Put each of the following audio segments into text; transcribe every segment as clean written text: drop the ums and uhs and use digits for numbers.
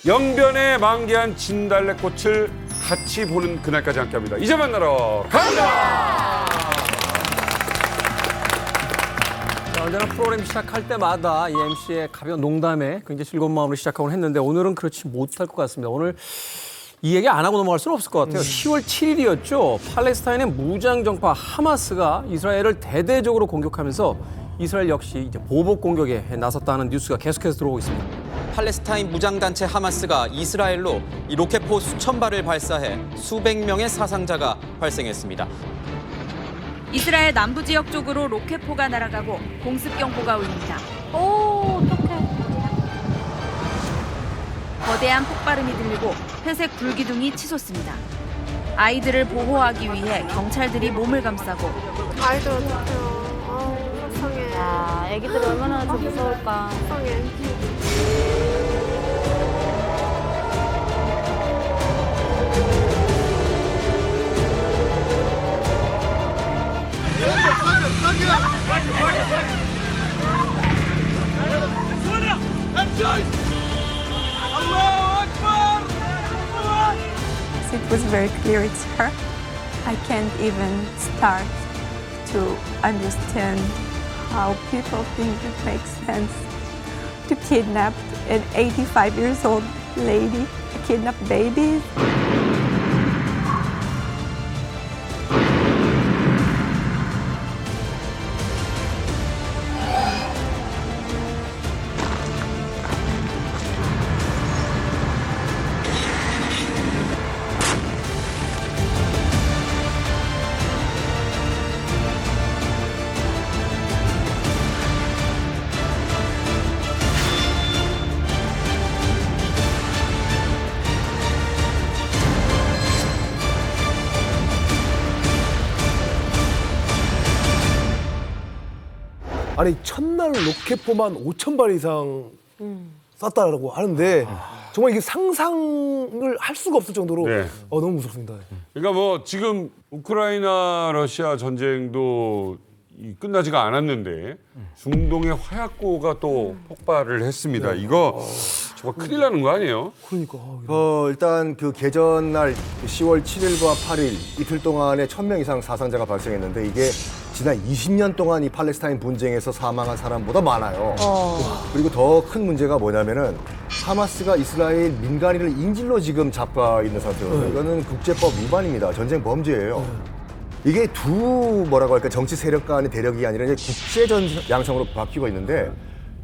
영변에 만개한 진달래꽃을 같이 보는 그날까지 함께합니다. 이제 만나러 갑니다. 자, 언제나 프로그램 시작할 때마다 이 MC의 가벼운 농담에 굉장히 즐거운 마음으로 시작하곤 했는데 오늘은 그렇지 못할 것 같습니다. 오늘 이 얘기 안 하고 넘어갈 수는 없을 것 같아요. 10월 7일이었죠. 팔레스타인의 무장정파 하마스가 이스라엘을 대대적으로 공격하면서 이스라엘 역시 이제 보복 공격에 나섰다는 뉴스가 계속해서 들어오고 있습니다. 팔레스타인 무장단체 하마스가 이스라엘로 이 로켓포 수천 발을 발사해 수백 명의 사상자가 발생했습니다. 이스라엘 남부 지역 쪽으로 로켓포가 날아가고 공습 경보가 울립니다. 오, 어떡해. 거대한 폭발음이 들리고 회색 불기둥이 치솟습니다. 아이들을 보호하기 위해 경찰들이 몸을 감싸고 아이들 어떡해요. 아우, 속상해. 야, 애기들 얼마나 좀 무서울까. 속상해. It was very clear it's her. I can't even start to understand how people think it makes sense to kidnap an 85 years old lady, kidnap babies. 아니 첫날 로켓포만 5,000발 이상 쐈다라고 하는데 정말 이게 상상을 할 수가 없을 정도로 네. 너무 무섭습니다. 그러니까 뭐 지금 우크라이나 러시아 전쟁도 끝나지가 않았는데 중동의 화약고가 또 폭발을 했습니다. 이거 정말 큰일 나는 거 아니에요? 그러니까 일단 그 개전 날 10월 7일과 8일 이틀 동안에 1,000명 이상 사상자가 발생했는데 이게 지난 20년 동안 이 팔레스타인 분쟁에서 사망한 사람보다 많아요. 그리고 더 큰 문제가 뭐냐면은 하마스가 이스라엘 민간인을 인질로 지금 잡아 있는 상태거든요. 이거는 국제법 위반입니다. 전쟁 범죄예요. 이게 두 뭐라고 할까 정치 세력 간의 대력이 아니라 이제 국제전 양상으로 바뀌고 있는데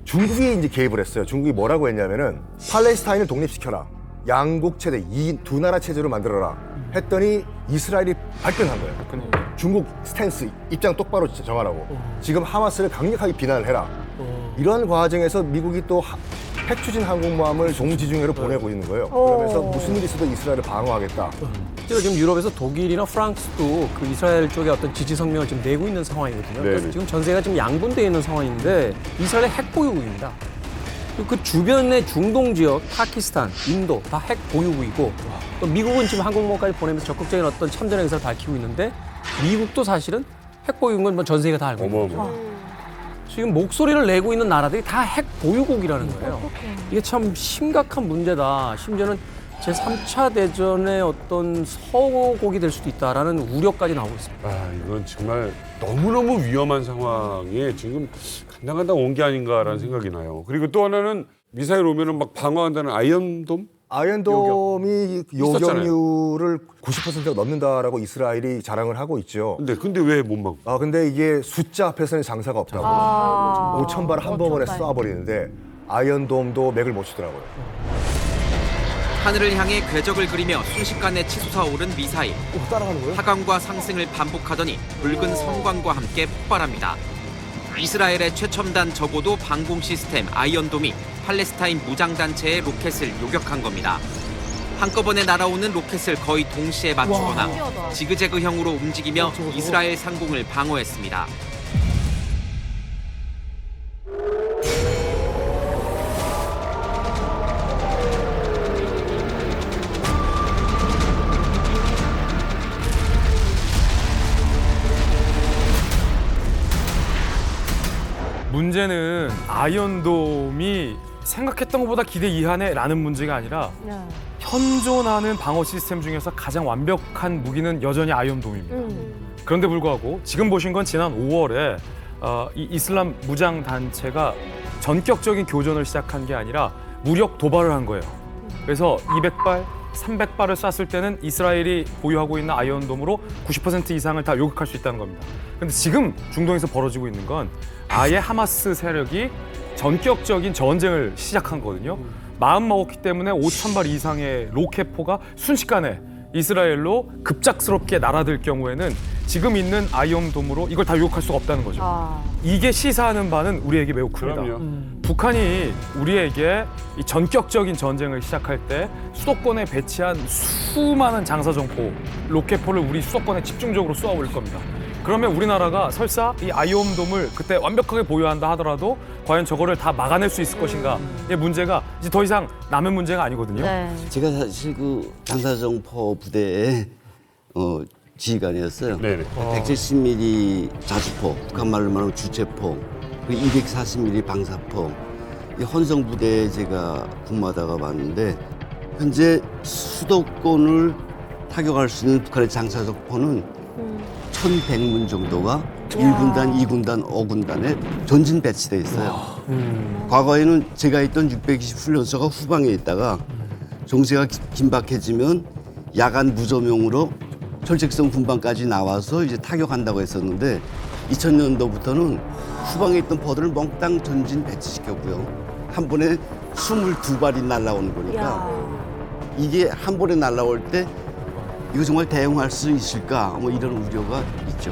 중국이 이제 개입을 했어요. 중국이 뭐라고 했냐면은 팔레스타인을 독립시켜라. 양국 체제, 이 두 나라 체제로 만들어라. 했더니 이스라엘이 발끈한 거예요. 중국 스탠스, 입장 똑바로 정하라고. 지금 하마스를 강력하게 비난을 해라. 이런 과정에서 미국이 또 핵추진 항공모함을 종지중해로 보내고 있는 거예요. 그러면서 무슨 일이 있어도 이스라엘을 방어하겠다. 실제로 지금 유럽에서 독일이나 프랑스도 그 이스라엘 쪽에 어떤 지지 성명을 지금 내고 있는 상황이거든요. 그래서 네네. 지금 전세가 지금 양분되어 있는 상황인데 이스라엘 핵 보유국입니다. 그리고 그 주변의 중동 지역, 파키스탄, 인도 다 핵 보유국이고 또 미국은 지금 항공모함까지 보내면서 적극적인 어떤 참전 행사를 밝히고 있는데 미국도 사실은 핵 보유국인 건 전 세계가 다 알고 있는 거죠. 어마어마. 지금 목소리를 내고 있는 나라들이 다 핵 보유국이라는 거예요. 이게 참 심각한 문제다. 심지어는 제3차 대전의 어떤 서곡이 될 수도 있다라는 우려까지 나오고 있습니다. 아, 이건 정말 너무너무 위험한 상황에 지금 간당간당 온 게 아닌가라는 생각이 나요. 그리고 또 하나는 미사일 오면은 막 방어한다는 아이언돔? 아이언돔이 있었잖아요. 요격률을 90%가 넘는다라고 이스라엘이 자랑을 하고 있죠. 근데 왜 못 막고? 근데 이게 숫자 앞에서는 장사가 없다고. 5,000발 한 번에 쏴버리는데 아이언돔도 맥을 못 추더라고요. 하늘을 향해 궤적을 그리며 순식간에 치솟아 오른 미사일. 따라가는 거예요? 하강과 상승을 반복하더니 붉은 성광과 함께 폭발합니다. 이스라엘의 최첨단 저고도 방공 시스템 아이언돔이 팔레스타인 무장단체의 로켓을 요격한 겁니다. 한꺼번에 날아오는 로켓을 거의 동시에 맞추거나 지그재그형으로 움직이며 이스라엘 상공을 방어했습니다. 문제는 아이언돔이 생각했던 것보다 기대 이하네라는 문제가 아니라 네. 현존하는 방어 시스템 중에서 가장 완벽한 무기는 여전히 아이언돔입니다. 그런데 불구하고 지금 보신 건 지난 5월에 이 이슬람 무장 단체가 전격적인 교전을 시작한 게 아니라 무력 도발을 한 거예요. 그래서 200발, 300발을 쐈을 때는 이스라엘이 보유하고 있는 아이언돔으로 90% 이상을 다 요격할 수 있다는 겁니다. 그런데 지금 중동에서 벌어지고 있는 건 아예 하마스 세력이 전격적인 전쟁을 시작한 거거든요. 마음 먹었기 때문에 5,000발 이상의 로켓포가 순식간에 이스라엘로 급작스럽게 날아들 경우에는 지금 있는 아이언돔으로 이걸 다 요격할 수가 없다는 거죠. 이게 시사하는 바는 우리에게 매우 큽니다. 북한이 우리에게 이 전격적인 전쟁을 시작할 때 수도권에 배치한 수많은 장사정포, 로켓포를 우리 수도권에 집중적으로 쏘아올릴 겁니다. 그러면 우리나라가 설사 이 아이언돔을 그때 완벽하게 보유한다 하더라도 과연 저거를 다 막아낼 수 있을 것인가? 이 문제가 이제 더 이상 남의 문제가 아니거든요. 네. 제가 사실 그 장사정포 부대의 지휘관이었어요. 네네. 170mm 자주포, 북한 말로 말하면 주체포, 그리고 240mm 방사포, 이 헌성 부대에 제가 근무하다가 봤는데 현재 수도권을 타격할 수 있는 북한의 장사정포는 1,100문 정도가 1군단, 2군단, 5군단에 전진 배치돼 있어요. 과거에는 제가 있던 620 훈련소가 후방에 있다가 정세가 긴박해지면 야간 무점용으로 철책성 군방까지 나와서 이제 타격한다고 했었는데 2000년도부터는 후방에 있던 버들을 몽땅 전진 배치시켰고요. 한 번에 22발이 날아오는 거니까 이게 한 번에 날아올 때 이거 정말 대응할 수 있을까? 뭐 이런 우려가 있죠.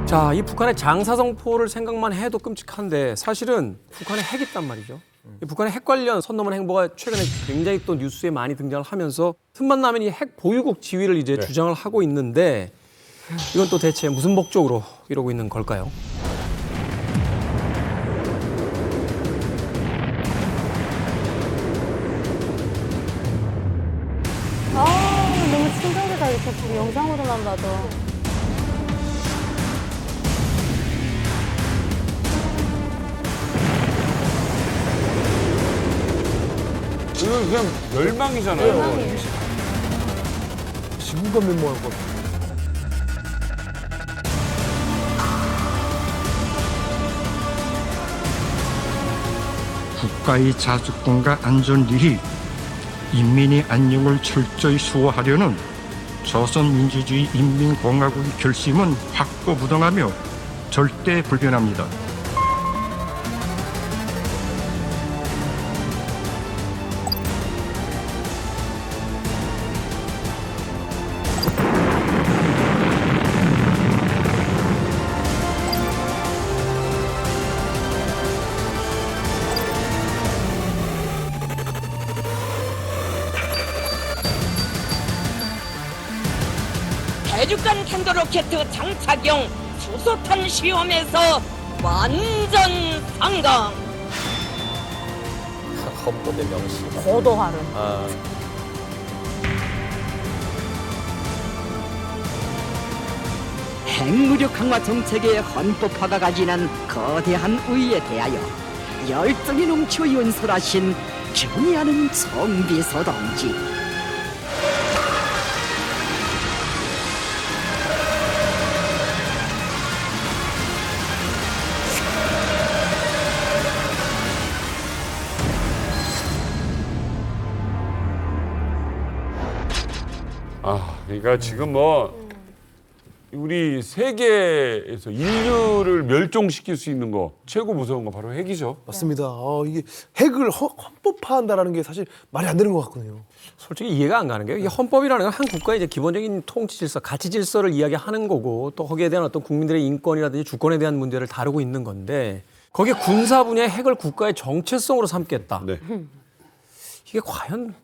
자, 이 북한의 장사정포를 생각만 해도 끔찍한데 사실은 북한에 핵이 있단 말이죠. 이 북한의 핵 관련 선 넘은 행보가 최근에 굉장히 또 뉴스에 많이 등장을 하면서 틈만 나면 이 핵 보유국 지위를 이제 주장을 하고 있는데 이건 또 대체 무슨 목적으로 이러고 있는 걸까요? 너무 충격이다. 이렇게 영상으로만 봐도. 이건 그냥 멸망이잖아요. 지구가 멸망할 것 같아. 국가의 자주권과 안전리히 인민의 안녕을 철저히 수호하려는 조선민주주의 인민공화국의 결심은 확고부동하며 절대 불변합니다. 대륙간 탄도로켓 장착용 수소탄 시험에서 완전 성공. 헌법의 명시. 고도 발음. 핵무력 강화 정책의 헌법화가 가지는 거대한 의의에 대하여 열정이 넘쳐 연설하신 경의하는 정비서 동지. 그러니까 지금 뭐 우리 세계에서 인류를 멸종시킬 수 있는 거 최고 무서운 거 바로 핵이죠. 맞습니다. 이게 핵을 헌법화한다라는 게 사실 말이 안 되는 것 같거든요. 솔직히 이해가 안 가는 게요. 이 헌법이라는 건 한 국가의 이제 기본적인 통치 질서, 가치 질서를 이야기하는 거고 또 거기에 대한 어떤 국민들의 인권이라든지 주권에 대한 문제를 다루고 있는 건데 거기에 군사 분야의 핵을 국가의 정체성으로 삼겠다. 네. 이게 과연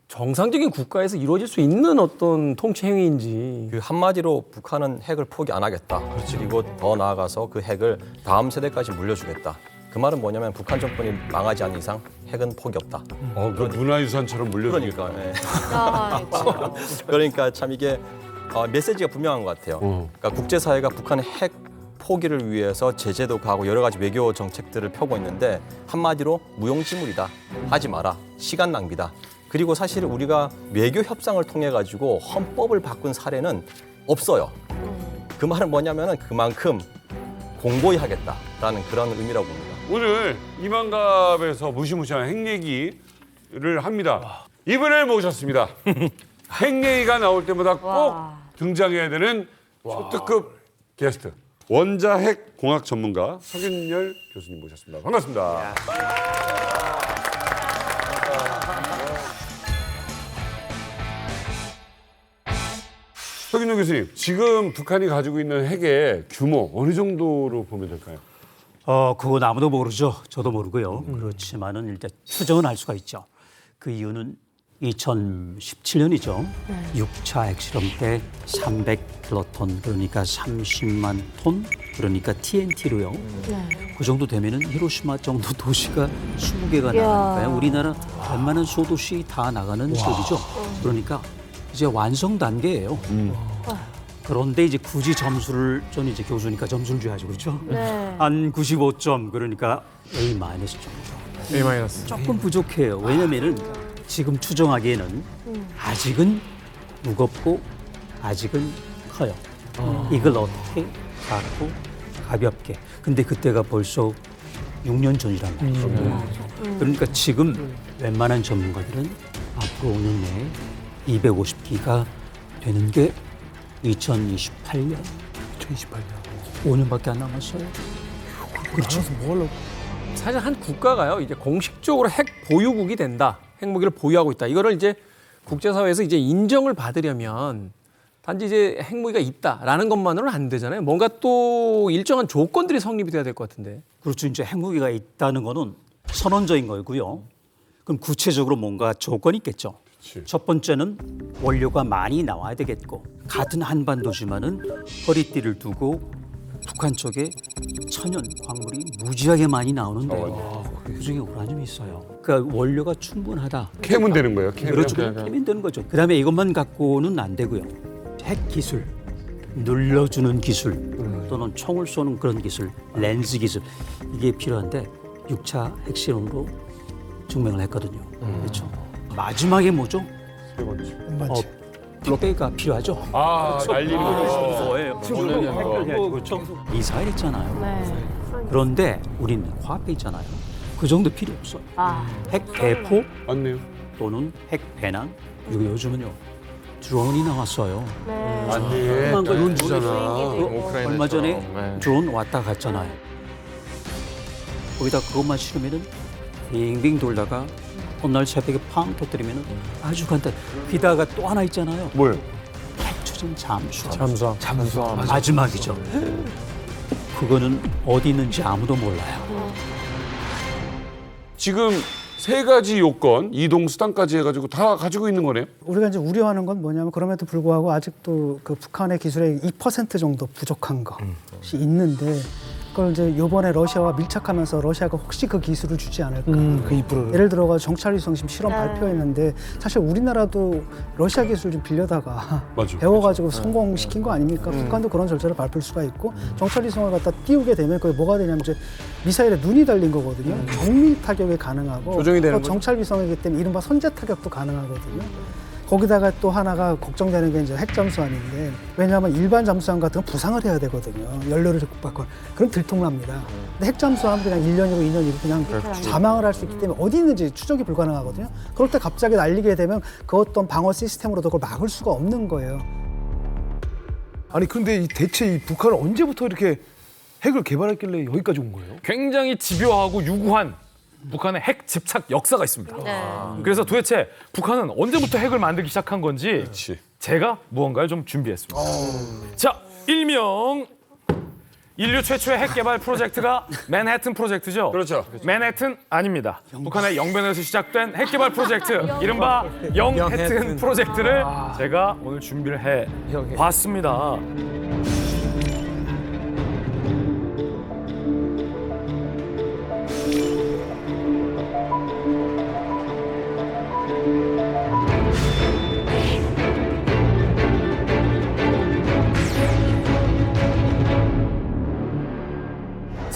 정상적인 국가에서 이루어질 수 있는 어떤 통치 행위인지. 그 한마디로 북한은 핵을 포기 안 하겠다. 그리고 더 나아가서 그 핵을 다음 세대까지 물려주겠다. 그 말은 뭐냐면 북한 정권이 망하지 않는 이상 핵은 포기 없다. 그 문화유산처럼 물려주니까. 그러니까, 그러니까 참 이게 메시지가 분명한 것 같아요. 그러니까 국제사회가 북한의 핵 포기를 위해서 제재도 가고 여러 가지 외교 정책들을 펴고 있는데 한마디로 무용지물이다. 하지 마라. 시간 낭비다. 그리고 사실 우리가 외교 협상을 통해 가지고 헌법을 바꾼 사례는 없어요. 그 말은 뭐냐면은 그만큼 공고히 하겠다라는 그런 의미라고 봅니다. 오늘 이만갑에서 무시무시한 핵 얘기를 합니다. 이분을 모셨습니다. 핵 얘기가 나올 때마다 꼭 등장해야 되는 초특급 게스트. 원자핵 공학 전문가 석윤열 교수님 모셨습니다. 반갑습니다. 석윤열 교수님, 지금 북한이 가지고 있는 핵의 규모 어느 정도로 보면 될까요? 그건 아무도 모르죠. 저도 모르고요. 그렇지만은 일단 추정은 할 수가 있죠. 그 이유는 2017년이죠. 6차 핵실험 때 300킬로톤, 그러니까 30만 톤, 그러니까 TNT로요. 그 정도 되면은 히로시마 정도 도시가 20개가 나가니까요. 우리나라 웬만한 소도시 다 나가는 급이죠. 그러니까 이제 완성 단계예요. 그런데 이제 굳이 점수를, 저는 이제 교수니까 점수를 줘야죠, 그렇죠? 네. 한 95점, 그러니까 A- 정도. A-. 조금 부족해요. 왜냐면은 지금 추정하기에는 아직은 무겁고 아직은 커요. 이걸 어떻게 작고 가볍게. 근데 그때가 벌써 6년 전이란 말이죠. 그러니까 지금 웬만한 전문가들은 앞으로 5년 내에 250기가 되는 게 2028년. 5년밖에 안 남았어요. 그렇죠. 사실 한 국가가요, 이제 공식적으로 핵 보유국이 된다, 핵무기를 보유하고 있다. 이거를 이제 국제사회에서 이제 인정을 받으려면 단지 이제 핵무기가 있다라는 것만으로는 안 되잖아요. 뭔가 또 일정한 조건들이 성립이 돼야 될 것 같은데. 그렇죠. 이제 핵무기가 있다는 거는 선언적인 거고요. 그럼 구체적으로 뭔가 조건이 있겠죠. 첫 번째는 원료가 많이 나와야 되겠고, 같은 한반도지만은 허리띠를 두고 북한 쪽에 천연 광물이 무지하게 많이 나오는데요. 그중에 우라늄이 있어요. 그러니까 원료가 충분하다. 캐면 되는 거예요. 캐면. 그렇죠. 캐면 되는 거죠. 그다음에 이것만 갖고는 안 되고요. 핵 기술, 눌러주는 기술, 또는 총을 쏘는 그런 기술, 렌즈 기술, 이게 필요한데 6차 핵실험으로 증명을 했거든요. 그렇죠. 마지막에 뭐죠? 세 번째. 택배가 필요하죠. 날리는 거예요. 그렇죠. 미사일했잖아요. 그런데 우리는 화폐 있잖아요. 그 정도 필요 없어요. 핵 대포 맞네요. 또는 핵 배낭, 그리고 요즘은요 드론이 나왔어요. 맞네. 드론 주잖아. 얼마 전에 드론 왔다 갔잖아요. 거기다 그것만 실으면은 빙빙 돌다가 날 새벽에 팡 터뜨리면 아주 간단. 기다가 또 하나 있잖아요. 뭐요? 핵추진 잠수함. 마지막이죠. 그거는 어디 있는지 아무도 몰라요. 지금 세 가지 요건, 이동 수단까지 해가지고 다 가지고 있는 거네요. 우리가 이제 우려하는 건 뭐냐면 그럼에도 불구하고 아직도 그 북한의 기술의 2% 정도 부족한 것이 있는데, 그걸 이제 이번에 러시아와 밀착하면서 러시아가 혹시 그 기술을 주지 않을까. 그 2%를. 예를 들어가 정찰위성심 실험 발표했는데 사실 우리나라도 러시아 기술 좀 빌려다가 배워가지고 성공시킨 거 아닙니까? 북한도 그런 절차를 밟을 수가 있고, 정찰위성을 갖다 띄우게 되면 그게 뭐가 되냐면 이제 미사일에 눈이 달린 거거든요. 정밀 타격이 가능하고 조정이 되는 또 정찰위성이기 때문에 이른바 선제 타격도 가능하거든요. 거기다가 또 하나가 걱정되는 게 이제 핵 잠수함인데, 왜냐하면 일반 잠수함 같은 건 부상을 해야 되거든요. 연료를 적극받고. 그럼 들통납니다. 근데 핵 잠수함 그냥 1년이고 2년이고 그냥 사망을 할 수 있기 때문에 어디 있는지 추적이 불가능하거든요. 그럴 때 갑자기 날리게 되면 그 어떤 방어 시스템으로도 그걸 막을 수가 없는 거예요. 아니 근데 대체 이 북한은 언제부터 이렇게 핵을 개발했길래 여기까지 온 거예요? 굉장히 집요하고 유구한 북한의 핵 집착 역사가 있습니다. 그래서 도대체 북한은 언제부터 핵을 만들기 시작한 건지 제가 무언가를 좀 준비했습니다. 자, 일명 인류 최초의 핵 개발 프로젝트가 맨해튼 프로젝트죠. 그렇죠. 맨해튼 아닙니다. 북한의 영변에서 시작된 핵 개발 프로젝트, 이른바 영해튼 프로젝트를 제가 오늘 준비를 해 봤습니다.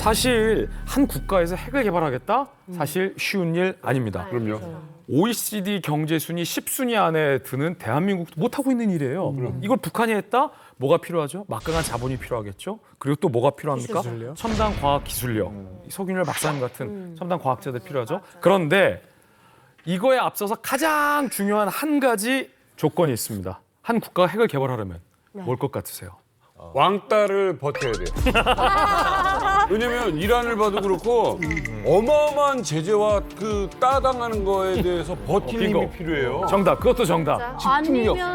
사실 한 국가에서 핵을 개발하겠다? 사실 쉬운 일 아닙니다. 그럼요. OECD 경제 순위 10순위 안에 드는 대한민국도 못하고 있는 일이에요. 이걸 북한이 했다? 뭐가 필요하죠? 막강한 자본이 필요하겠죠. 그리고 또 뭐가 필요합니까? 기술력. 첨단 과학 기술력. 석윤열 박사님 같은 첨단 과학자들 필요하죠. 그런데 이거에 앞서서 가장 중요한 한 가지 조건이 있습니다. 한 국가가 핵을 개발하려면 뭘 것 같으세요? 왕따를 버텨야 돼요. 왜냐면 이란을 봐도 그렇고 어마어마한 제재와 그 따당하는 거에 대해서 버티는 힘이 필요해요. 정답. 그것도 정답.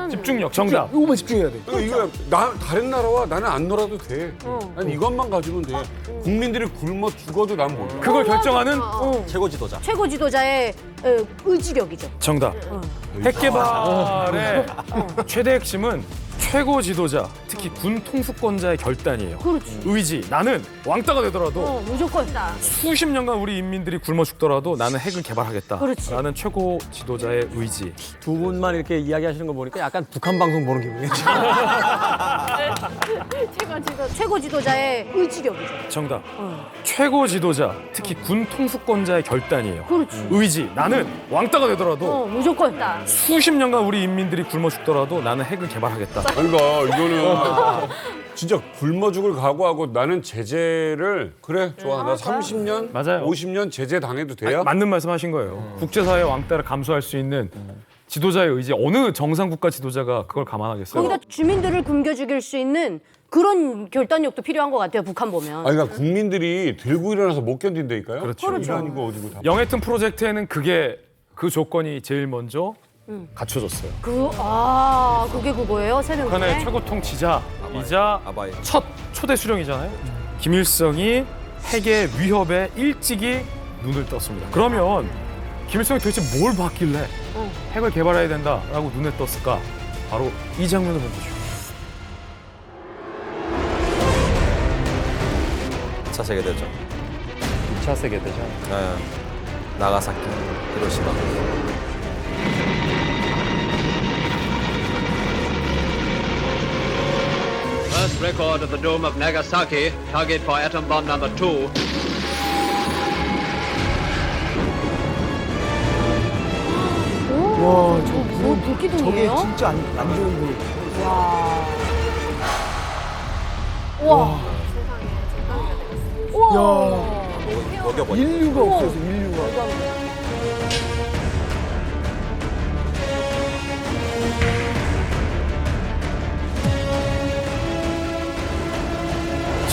집중력. 정답. 이거만 집중해야 돼. 이거 다른 나라와 나는 안 놀아도 돼. 난 이것만 가지면 돼. 국민들이 굶어 죽어도 난 몰라. 그걸 결정하는 최고 지도자. 최고 지도자의 의지력이죠. 정답. 핵 개발의 최대 핵심은 최고 지도자, 특히 군 통수권자의 결단이에요. 그렇지. 의지. 나는 왕따가 되더라도 무조건. 수십 년간 우리 인민들이 굶어 죽더라도 나는 핵을 개발하겠다. 그렇지. 라는 최고 지도자의 의지. 두 분만 이렇게 이야기하시는 거 보니까 약간 북한 방송 보는 기분이에요. 최고 지도자의 의지력이죠. 정답. 최고 지도자, 특히 군 통수권자의 결단이에요. 그렇지. 의지. 나는 왕따가 되더라도 무조건. 수십 년간 우리 인민들이 굶어 죽더라도 나는 핵을 개발하겠다. 그러니까 이거는 진짜 굶어 죽을 각오하고 나는 제재를 그래 좋아 나 30년 맞아요. 50년 제재 당해도 돼요? 맞는 말씀하신 거예요. 국제사회 왕따를 감수할 수 있는 지도자의 의지. 어느 정상국가 지도자가 그걸 감안하겠어요? 거기다 주민들을 굶겨 죽일 수 있는 그런 결단력도 필요한 것 같아요. 북한 보면. 그러니까 국민들이 들고 일어나서 못 견딘다니까요. 그렇죠. 이란이고 어디고 다. 영해튼 프로젝트에는 그 조건이 제일 먼저 갖춰졌어요. 그게 그거예요? 새는 북한의 최고 통치자이자 첫 초대 수령이잖아요. 김일성이 핵의 위협에 일찍이 눈을 떴습니다. 그러면 김일성이 도대체 뭘 봤길래 핵을 개발해야 된다라고 눈에 떴을까? 바로 이 장면을 보시죠. 2차 세계대전. 2차 세계대전. 네. 나가사키, 히로시마. First record at the dome of Nagasaki, target for atom bomb number 2. 와, 불기둥이에요? 저게 진짜 안 좋은 거. 와. 우와. 우와. 인류가 없어서 인류가.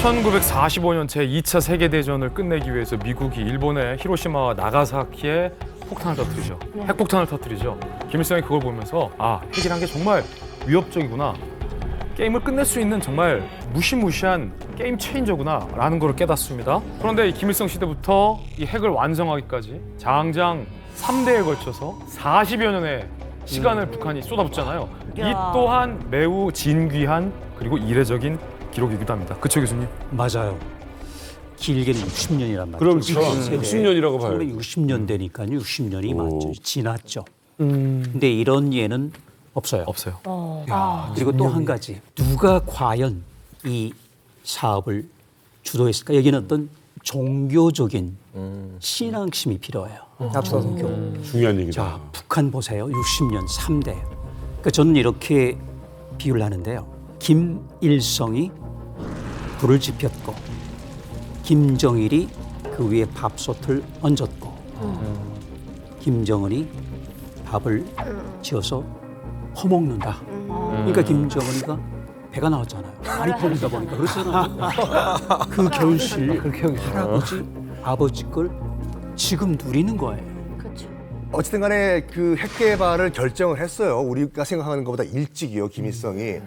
(1945년) 제2차 세계대전을 끝내기 위해서 미국이 일본의 히로시마와 나가사키에 폭탄을 터뜨리죠. 핵폭탄을 터뜨리죠. 김일성이 그걸 보면서 핵이란 게 정말 위협적이구나. 게임을 끝낼 수 있는 정말 무시무시한 게임 체인저구나 라는 걸 깨닫습니다. 그런데 이 김일성 시대부터 이 핵을 완성하기까지 장장 3대에 걸쳐서 40여 년의 시간을 북한이 쏟아붓잖아요. 이 또한 매우 진귀한 그리고 이례적인 기록이기도 합니다. 그쵸, 교수님? 맞아요. 길게는 60년이란 말이죠. 그럼 60년이라고 봐요. 60년대니까요. 60년이 맞죠. 지났죠. 근데 이런 예는 없어요. 없어요. 그리고 또 한 가지. 누가 과연 이 사업을 주도했을까? 여기는 어떤 종교적인 신앙심이 필요해요. 종교. 중요한 얘기다. 자, 북한 보세요. 60년 3대. 그러니까 저는 이렇게 비유를 하는데요. 김일성이 불을 지폈고 김정일이 그 위에 밥솥을 얹었고 김정은이 밥을 지어서 퍼먹는다. 그러니까 김정은이가 배가 나왔잖아요. 많이 퍼먹다 보니까 그렇잖아요. 그 결실 할아버지, 아버지 걸 지금 누리는 거예요. 어쨌든 간에 그 핵 개발을 결정을 했어요. 우리가 생각하는 것보다 일찍이요, 김일성이.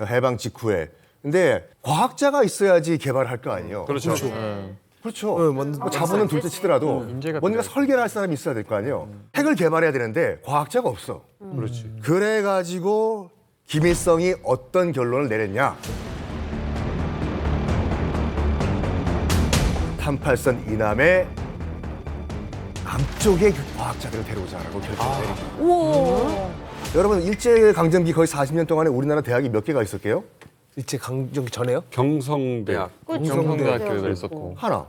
해방 직후에. 근데 과학자가 있어야지 개발할 거 아니에요. 그렇죠. 그렇죠. 뭐 자본은 둘째 치더라도 뭔가 설계를 할 사람이 있어야 될 거 아니에요. 핵을 개발해야 되는데 과학자가 없어. 그렇지. 그래가지고 김일성이 어떤 결론을 내렸냐. 38선 이남의 남쪽의 그 과학자들을 데려오자라고 결정을 내린 여러분 일제강점기 거의 40년 동안에 우리나라 대학이 몇 개가 있었게요? 일제강점기 전에요? 경성대학. 경성대학교가 있었고 하나.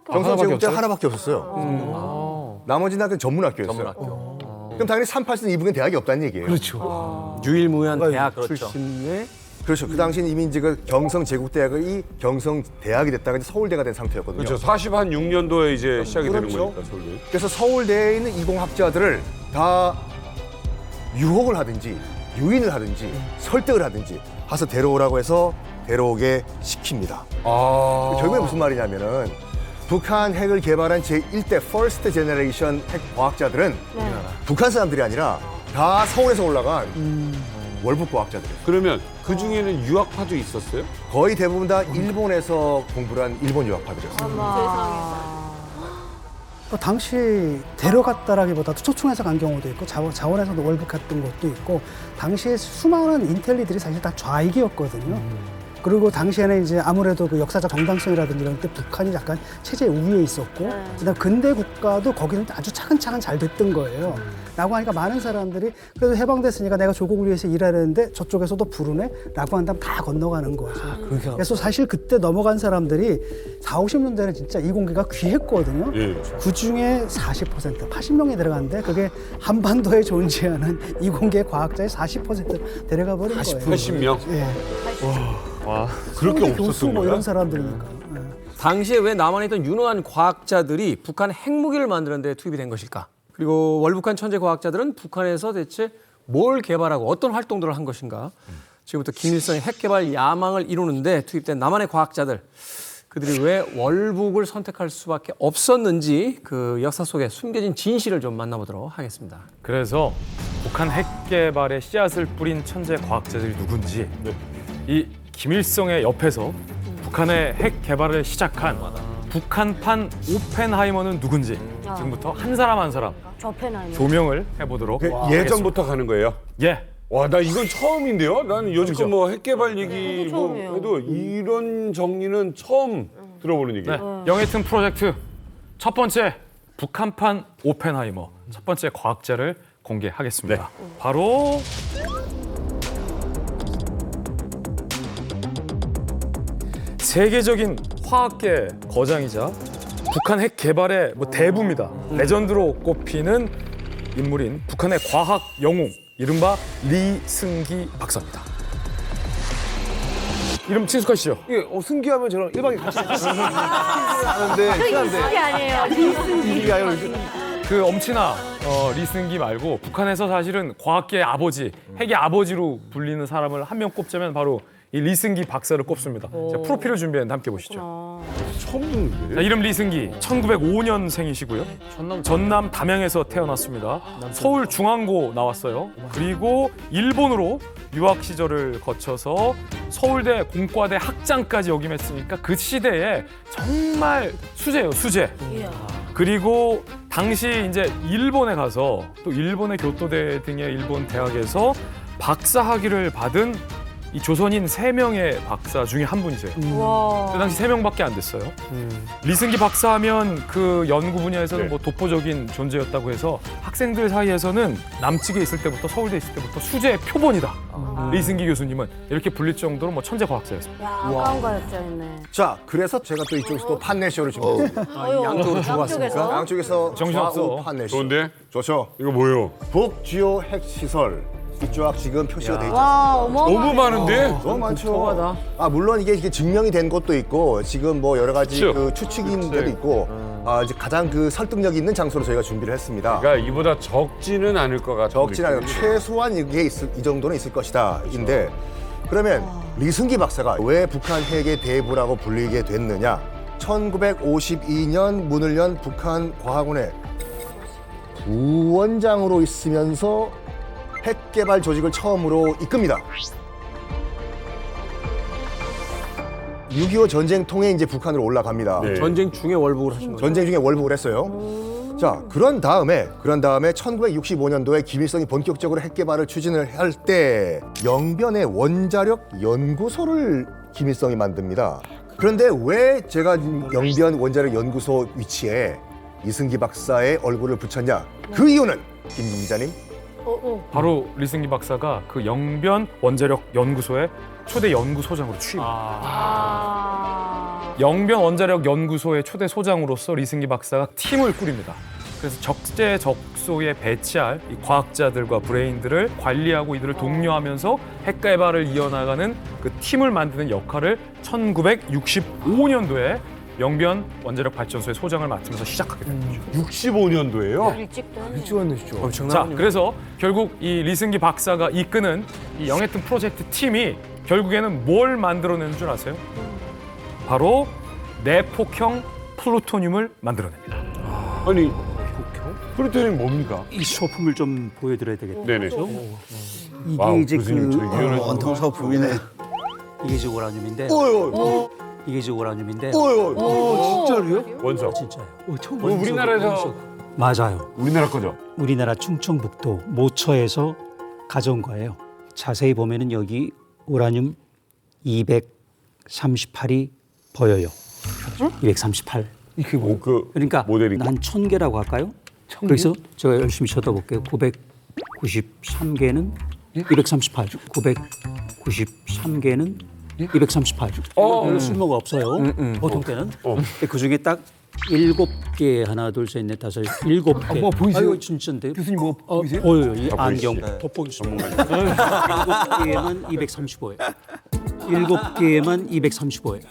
경성 제국대 하나밖에 없었어요. 나머지는 학교는 전문학교였어요. 그럼 당연히 38선 이북엔 대학이 없다는 얘기예요. 그렇죠. 유일무이한 대학 출신의 그렇죠. 그 당시엔 이미 이제 그 경성 제국대학이 경성 대학이 됐다가 이제 서울대가 된 상태였거든요. 그렇죠. 46년도에 이제 시작이 되는 거니까 서울대. 그래서 서울대에 있는 이공학자들을 다 유혹을 하든지 유인을 하든지 설득을 하든지 가서 데려오라고 해서 데려오게 시킵니다. 결국에 무슨 말이냐면은 북한 핵을 개발한 제1대 퍼스트 제너레이션 핵 과학자들은 북한 사람들이 아니라 다 서울에서 올라간 월북 과학자들이에요. 그러면 그 중에는 유학파도 있었어요? 거의 대부분 다 일본에서 공부를 한 일본 유학파들이었어요. 당시 데려갔다라기보다도 초청해서 간 경우도 있고 자원에서도 월북했던 것도 있고 당시에 수많은 인텔리들이 사실 다 좌익이었거든요. 그리고 당시에는 이제 아무래도 그 역사적 정당성이라든지 이런 때 북한이 약간 체제 우위에 있었고 그다음 근대 국가도 거기는 아주 차근차근 잘 됐던 거예요. 라고 하니까 많은 사람들이 그래도 해방됐으니까 내가 조국을 위해서 일하려는데 저쪽에서도 부르네? 라고 한다면 다 건너가는 거죠. 그래서 사실 그때 넘어간 사람들이 40, 50년대는 진짜 이공계가 귀했거든요. 그 중에 40%, 80명이 들어갔는데 그게 한반도에 존재하는 이공계 과학자의 40% 데려가 버린 거예요. 80명? 예. 와, 그렇게 교수 없었던 뭐 거야? 이런 사람들이니까. 당시에 왜 남한에 있던 유능한 과학자들이 북한 핵무기를 만드는 데 투입이 된 것일까? 그리고 월북한 천재 과학자들은 북한에서 대체 뭘 개발하고 어떤 활동들을 한 것인가? 지금부터 김일성의 핵 개발 야망을 이루는데 투입된 남한의 과학자들, 그들이 왜 월북을 선택할 수밖에 없었는지 그 역사 속에 숨겨진 진실을 좀 만나보도록 하겠습니다. 그래서 북한 핵 개발의 씨앗을 뿌린 천재 과학자들이 누군지 이 김일성의 옆에서 북한의 핵 개발을 시작한 북한판 오펜하이머는 누군지 지금부터 한 사람 한 사람 조명을 해보도록 예전부터 가는 거예요? 예. 와, 나 이건 처음인데요? 나는 여지껏 뭐 핵개발 얘기 뭐 처음이에요. 해도 이런 정리는 처음 들어보는 얘기예요. 네. 영해튼 프로젝트 첫 번째 북한판 오펜하이머 첫 번째 과학자를 공개하겠습니다. 바로 세계적인 화학계 거장이자 북한 핵 개발의 뭐 대부입니다. 레전드로 꼽히는 인물인 북한의 과학 영웅 이른바 리승기 박사입니다. 이름 친숙하시죠? 예, 승기하면 저랑 1박에 같이 아는데 이승기 아니에요. 리승기. 그 엄친아 리승기 말고 북한에서 사실은 과학계의 아버지, 핵의 아버지로 불리는 사람을 한 명 꼽자면 바로 이 리승기 박사를 꼽습니다. 제가 프로필을 준비했는데 함께 보시죠. 처음 듣는데? 자, 이름 리승기, 1905년생이시고요. 전남 담양에서 태어났습니다. 서울중앙고 나왔어요. 그리고 일본으로 유학 시절을 거쳐서 서울대 공과대 학장까지 역임했으니까 그 시대에 정말 수재예요, 수재. 그리고 당시 이제 일본에 가서 또 일본의 교토대 등의 일본 대학에서 박사 학위를 받은 이 조선인 3명의 박사 중에 한 분이세요. 그 당시 3명밖에 안 됐어요. 리승기 박사하면 그 연구 분야에서는 뭐 독보적인 존재였다고 해서 학생들 사이에서는 남측에 있을 때부터 서울대에 있을 때부터 수재의 표본이다. 리승기 교수님은 이렇게 불릴 정도로 뭐 천재 과학자였습니다. 아까운 거였네. 자, 그래서 제가 또 이쪽에서 또 판넬쇼를 준비했습니다. 양쪽으로 주고 왔습니까? 양쪽에서 정신없어. 판넬쇼. 좋은데? 좋죠. 이거 뭐예요? 북주요 핵시설. 이쪽 지금 표시가 돼 있죠. 와, 어마어마하네. 너무 많은데? 너무 많죠. 물론 이게 증명이 된 것도 있고 지금 뭐 여러 가지 그 추측인 데도 있고 이제 가장 그 설득력 있는 장소로 저희가 준비를 했습니다. 그러니까 이보다 적지는 않을 것 같은 적진 않아요. 최소한 이게 이 정도는 있을 것이다. 인데 그러면 리승기 박사가 왜 북한 핵의 대부라고 불리게 됐느냐? 1952년 문을 연 북한 과학원의 부원장으로 있으면서 핵 개발 조직을 처음으로 이끕니다. 6.25 전쟁 통해 이제 북한으로 올라갑니다. 전쟁 중에 월북을 하신 거죠? 전쟁 중에 월북을 했어요. 자, 그런 다음에 1965년도에 김일성이 본격적으로 핵 개발을 추진을 할 때 영변의 원자력 연구소를 김일성이 만듭니다. 그런데 왜 제가 영변 원자력 연구소 위치에 이승기 박사의 얼굴을 붙였냐? 그 이유는 김진 기자님. 바로 리승기 박사가 그 영변 원자력 연구소의 초대 연구소장으로 취임합니다. 영변 원자력 연구소의 초대 소장으로서 리승기 박사가 팀을 꾸립니다. 그래서 적재적소에 배치할 이 과학자들과 브레인들을 관리하고 이들을 독려하면서 핵 개발을 이어나가는 그 팀을 만드는 역할을 1965년도에 영변 원자력 발전소의 소장을 맡으면서 시작하게 된 거죠. 65년도예요? 일찍 왔네 진짜. 자, 그래서 결국 이 리승기 박사가 이끄는 이 영해튼 프로젝트 팀이 결국에는 뭘 만들어내는 줄 아세요? 바로 내폭형 플루토늄을 만들어냅니다. 아니, 플루토늄이 뭡니까? 이 소품을 좀 보여드려야 되겠죠. 네네. 이게 와우, 이제 교수님, 저 유연한 원통 소품이네. 이게 이제 우라늄인데. 이게 이제 우라늄인데. 진짜로요? 원석. 진짜요. 처음 우리나라에서 맞아요. 우리나라 거죠? 우리나라 충청북도 모처에서 가져온 거예요. 자세히 보면은 여기 우라늄 238이 보여요. 238. 이게 뭐? 그러니까 모델이 한 1000개라고 할까요? 그래서 제가 열심히 쳐다볼게요. 993개는 238, 993개는 238. 별로 쓸모가 없어요. 보통 때는. 근데 그중에 딱 7개 하나 둘 셋 넷 다섯 7개. 뭐 보이세요? 아이고 진짜인데. 교수님 뭐 보이세요? 보여요. 이 다 안경 보이시죠? 돋보기 전문가. 7개만 235예요. 7개만 235예요.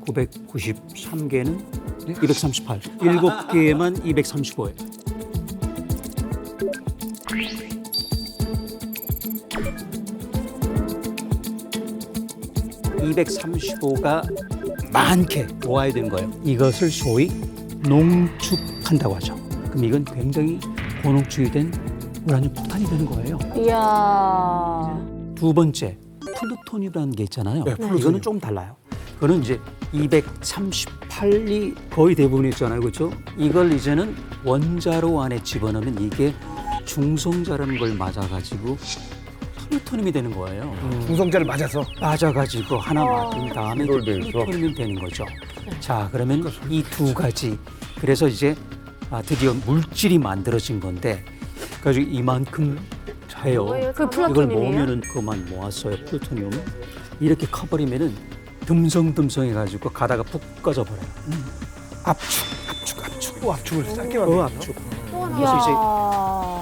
993개는 238. 7개만 235예요. (235가) 많게 모아야 되는 거예요. 이것을 소위 농축한다고 하죠. 그럼 이건 굉장히 고농축이 된 우라늄 폭탄이 되는 거예요. 이야. 두 번째, 플루토늄이라는 게 있잖아요. 네, 플루토늄. 이거는 좀 달라요. 그거는 이제 238이 거의 대부분이잖아요. 그렇죠? 이걸 이제는 원자로 안에 집어넣으면 이게 중성자라는 걸 맞아가지고 플루토늄이 되는 거예요. 중성자를 맞아서. 맞아가지고 하나 맞은 다음에 이걸 돼서. 플루토늄이 되는 거죠. 자, 그러면 이 두 가지. 그래서 이제 드디어 물질이 만들어진 건데, 그래서 이만큼 해요. 그 이걸 플루토늄이에요? 모으면은 그만 모았어요. 플루토늄. 이렇게 커버리면은 듬성듬성해가지고 가다가 푹 꺼져버려요. 압축. 또 압축을 쌓게 그 만들어. 압축. 이야.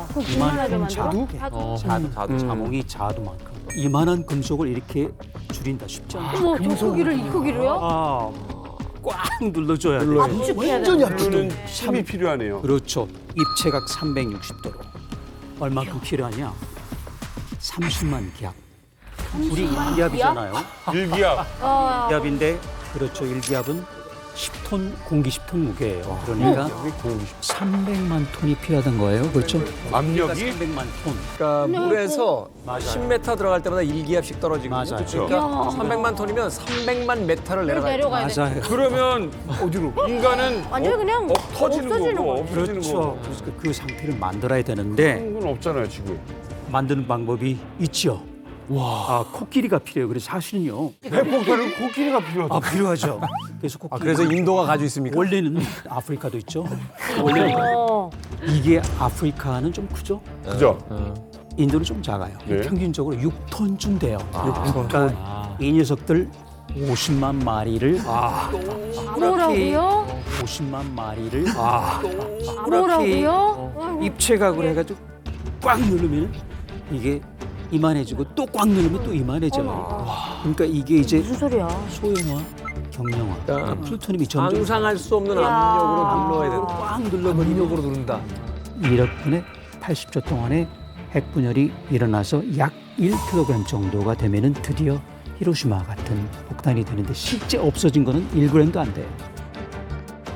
그럼 그만하게 이만큼 만들어? 자두. 자몽이 자두만큼. 이만한 금속을 이렇게 줄인다 쉽지 않죠. 어머, 저 크기를 이 크기로요? 아, 꽉 눌러줘야 돼요. 압축해야 완전히 되는 압축은 힘이 필요하네요. 그렇죠. 입체각 360도로. 얼마큼 필요하냐? 30만 기압. 우리 1기압이잖아요. 1기압. 1기압인데 그렇죠. 1기압은 10톤, 공기 10톤 무게예요. 그러니까 300만 톤이 필요하던 거예요. 그렇죠? 압력이? 300만 톤. 그러니까 물에서 맞아요. 10m 들어갈 때마다 1기압씩 떨어지거든요. 맞아요. 그러니까 300만 톤이면 300만 메타를 내려가야 돼요. 내려가야 돼. 맞아요. 그러면 어디로? 인간은 완전히 그냥 터지는 없어지는 거고 거죠. 없어지는 그렇죠. 거고. 그래서 그 상태를 만들어야 되는데 그런 건 없잖아요 지금. 만드는 방법이 있죠. 와, 코끼리가 필요해요. 그래서 사실은요. 핵폭탄은 코끼리가 필요하다. 필요하죠. 그래서 코끼리. 그래서 인도가 가지고 있습니까? 원래는 아프리카도 있죠. 원래 이게 아프리카는 좀 크죠. 그죠? 인도는 좀 작아요. 네. 평균적으로 6톤쯤 돼요. 그러니까 이 녀석들 50만 마리를 뭐라고요? 50만 마리를 뭐라고요? 입체각으로 해가지고 꽉 누르면 이게 이만해지고 또 꽉 누르면 또 이만해져요. 그러니까 이게 이제 무슨 소리야? 소형화, 경량화. 그러니까 플루토늄이 점점 상상할 수 없는 압력으로 눌러야 된다. 꽉 눌러버리면 압력으로 누른다. 1억 분에 80초 동안에 핵분열이 일어나서 약 1kg 정도가 되면은 드디어 히로시마 같은 폭탄이 되는데 실제 없어진 거는 1g도 안 돼요.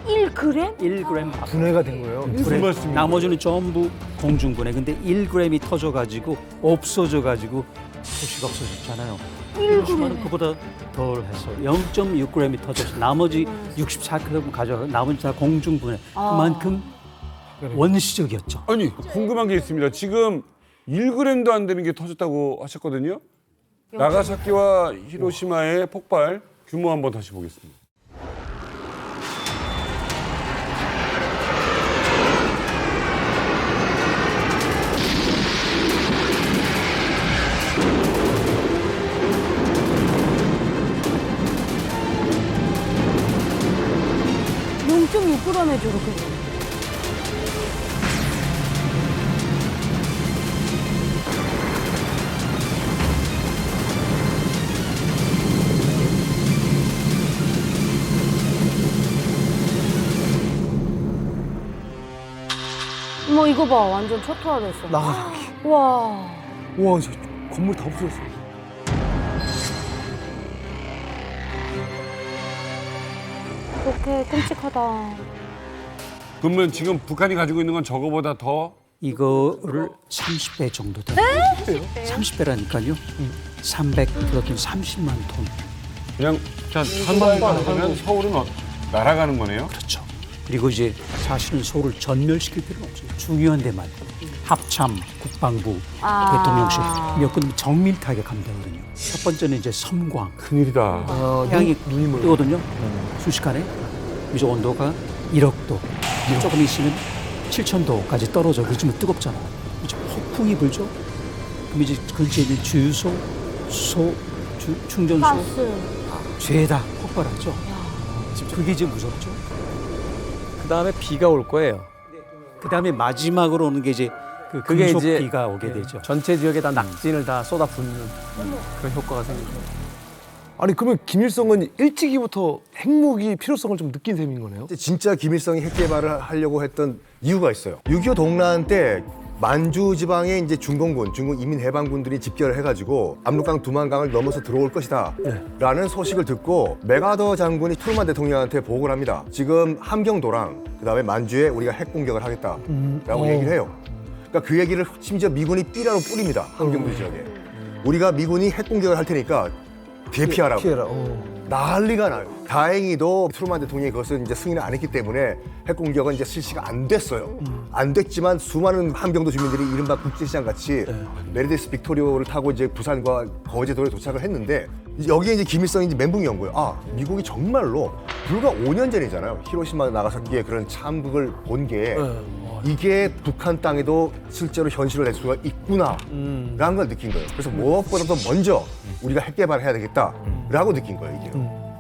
1g? 1g 분해가 된 거예요. 무슨 말씀이에요? 나머지는 전부 공중분해. 근데 1g이 터져가지고 없어져가지고 도시가 없어졌잖아요. 히로시마는 그보다 덜 했어요. 0.6g이 터져서 나머지 64kg 가져가 나머지 다 공중분해. 그만큼 원시적이었죠. 아니 궁금한 게 있습니다. 지금 1g도 안 되는 게 터졌다고 하셨거든요. 나가사키와 히로시마의 폭발 규모 한번 다시 보겠습니다. 억울하네 저렇게. 어머 이거 봐 완전 초토화됐어. 나가기. 와. 와, 저 건물 다 없어졌어. 어떡해 끔찍하다. 그러면 지금 북한이 가지고 있는 건 저거보다 더 이거를 30배 정도 돼요. 30배라니까요. 300플러톤 30만 톤. 그냥 한 번만 하면 서울은 날아가는 거네요. 그렇죠. 그리고 이제 사실은 서울을 전멸시킬 필요는 없어요. 중요한 데만 합참, 국방부, 대통령실 몇 군 정밀 타격하면 되거든요. 첫 번째는 이제 섬광. 큰일이다. 태양이 뜨거든요. 순식간에 이제 온도가 1억도. 조금 있으면 7,000도까지 떨어져. 그렇지만 뜨겁잖아. 이제 폭풍이 불죠. 그럼 이제 근처에 있는 주유소, 수소, 충전소 죄다 폭발하죠. 그게 이제 무섭죠. 그 다음에 비가 올 거예요. 그 다음에 마지막으로 오는 게 이제 그 그게 금속 이제 비가 오게 되죠. 전체 지역에 다 낙진을 다 쏟아붓는 그런 효과가 생기죠. 아니 그러면 김일성은 일찍이부터 핵무기 필요성을 좀 느낀 셈인 거네요? 진짜 김일성이 핵 개발을 하려고 했던 이유가 있어요. 6.25 동란 때 만주 지방에 이제 중공군, 중국 인민해방군들이 집결을 해가지고 압록강 두만강을 넘어서 들어올 것이다 라는 소식을 듣고 맥아더 장군이 트루만 대통령한테 보고를 합니다. 지금 함경도랑 그다음에 만주에 우리가 핵 공격을 하겠다라고 얘기를 해요. 그러니까 그 얘기를 심지어 미군이 삐라로 뿌립니다. 함경도 지역에. 우리가 미군이 핵 공격을 할 테니까 대피하라고. 피해라. 난리가 나요. 다행히도 트루만 대통령이 그것을 이제 승인을 안 했기 때문에 핵 공격은 이제 실시가 안 됐어요. 안 됐지만 수많은 함경도 주민들이 이른바 국제시장 같이 메르데스 빅토리오를 타고 이제 부산과 거제도에 도착을 했는데 여기에 이제 김일성이 이제 멘붕이 온 거예요. 아, 미국이 정말로 불과 5년 전이잖아요. 히로시마 나가사키의 그런 참극을 본 게 이게 북한 땅에도 실제로 현실을 낼 수가 있구나라는 걸 느낀 거예요. 그래서 무엇보다도 먼저 우리가 핵 개발을 해야 되겠다라고 느낀 거예요, 이게.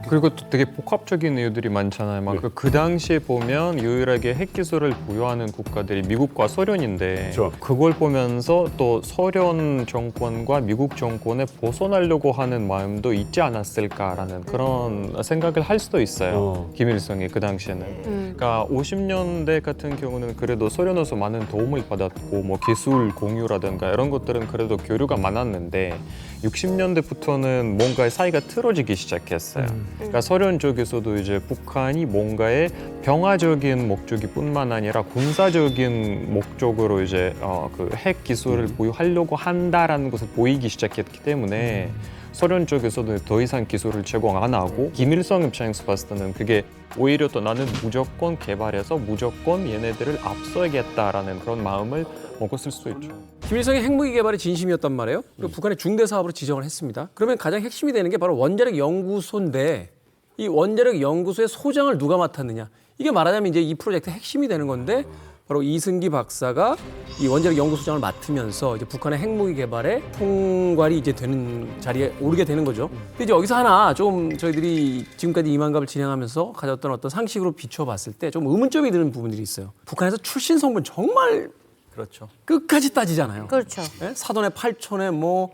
그리고 또 되게 복합적인 이유들이 많잖아요. 막 그 당시에 보면 유일하게 핵 기술을 보유하는 국가들이 미국과 소련인데 그걸 보면서 또 소련 정권과 미국 정권에 벗어나려고 하는 마음도 있지 않았을까라는 그런 생각을 할 수도 있어요. 김일성이 그 당시에는. 그러니까 50년대 같은 경우는 그래도 소련에서 많은 도움을 받았고 뭐 기술 공유라든가 이런 것들은 그래도 교류가 많았는데 60년대부터는 뭔가 사이가 틀어지기 시작했어요. 그러니까 소련 쪽에서도 이제 북한이 뭔가의 평화적인 목적이뿐만 아니라 군사적인 목적으로 이제 그 핵 기술을 보유하려고 한다라는 것을 보이기 시작했기 때문에 소련 쪽에서도 더 이상 기술을 제공 안 하고 김일성 입장에서 봤을 때는 그게 오히려 또 나는 무조건 개발해서 무조건 얘네들을 앞서야겠다라는 그런 마음을 먹었을 수도 있죠. 김일성의 핵무기 개발이 진심이었단 말이에요. 그리고 북한의 중대 사업으로 지정을 했습니다. 그러면 가장 핵심이 되는 게 바로 원자력 연구소인데 이 원자력 연구소의 소장을 누가 맡았느냐? 이게 말하자면 이제 이 프로젝트의 핵심이 되는 건데 바로 이승기 박사가 이 원자력 연구소장을 맡으면서 이제 북한의 핵무기 개발에 총괄이 이제 되는 자리에 오르게 되는 거죠. 근데 이제 여기서 하나 좀 저희들이 지금까지 이만갑을 진행하면서 가졌던 어떤 상식으로 비춰봤을 때 좀 의문점이 드는 부분들이 있어요. 북한에서 출신 성분 정말 그렇죠. 끝까지 따지잖아요. 그렇죠. 네? 사돈의 팔촌에 뭐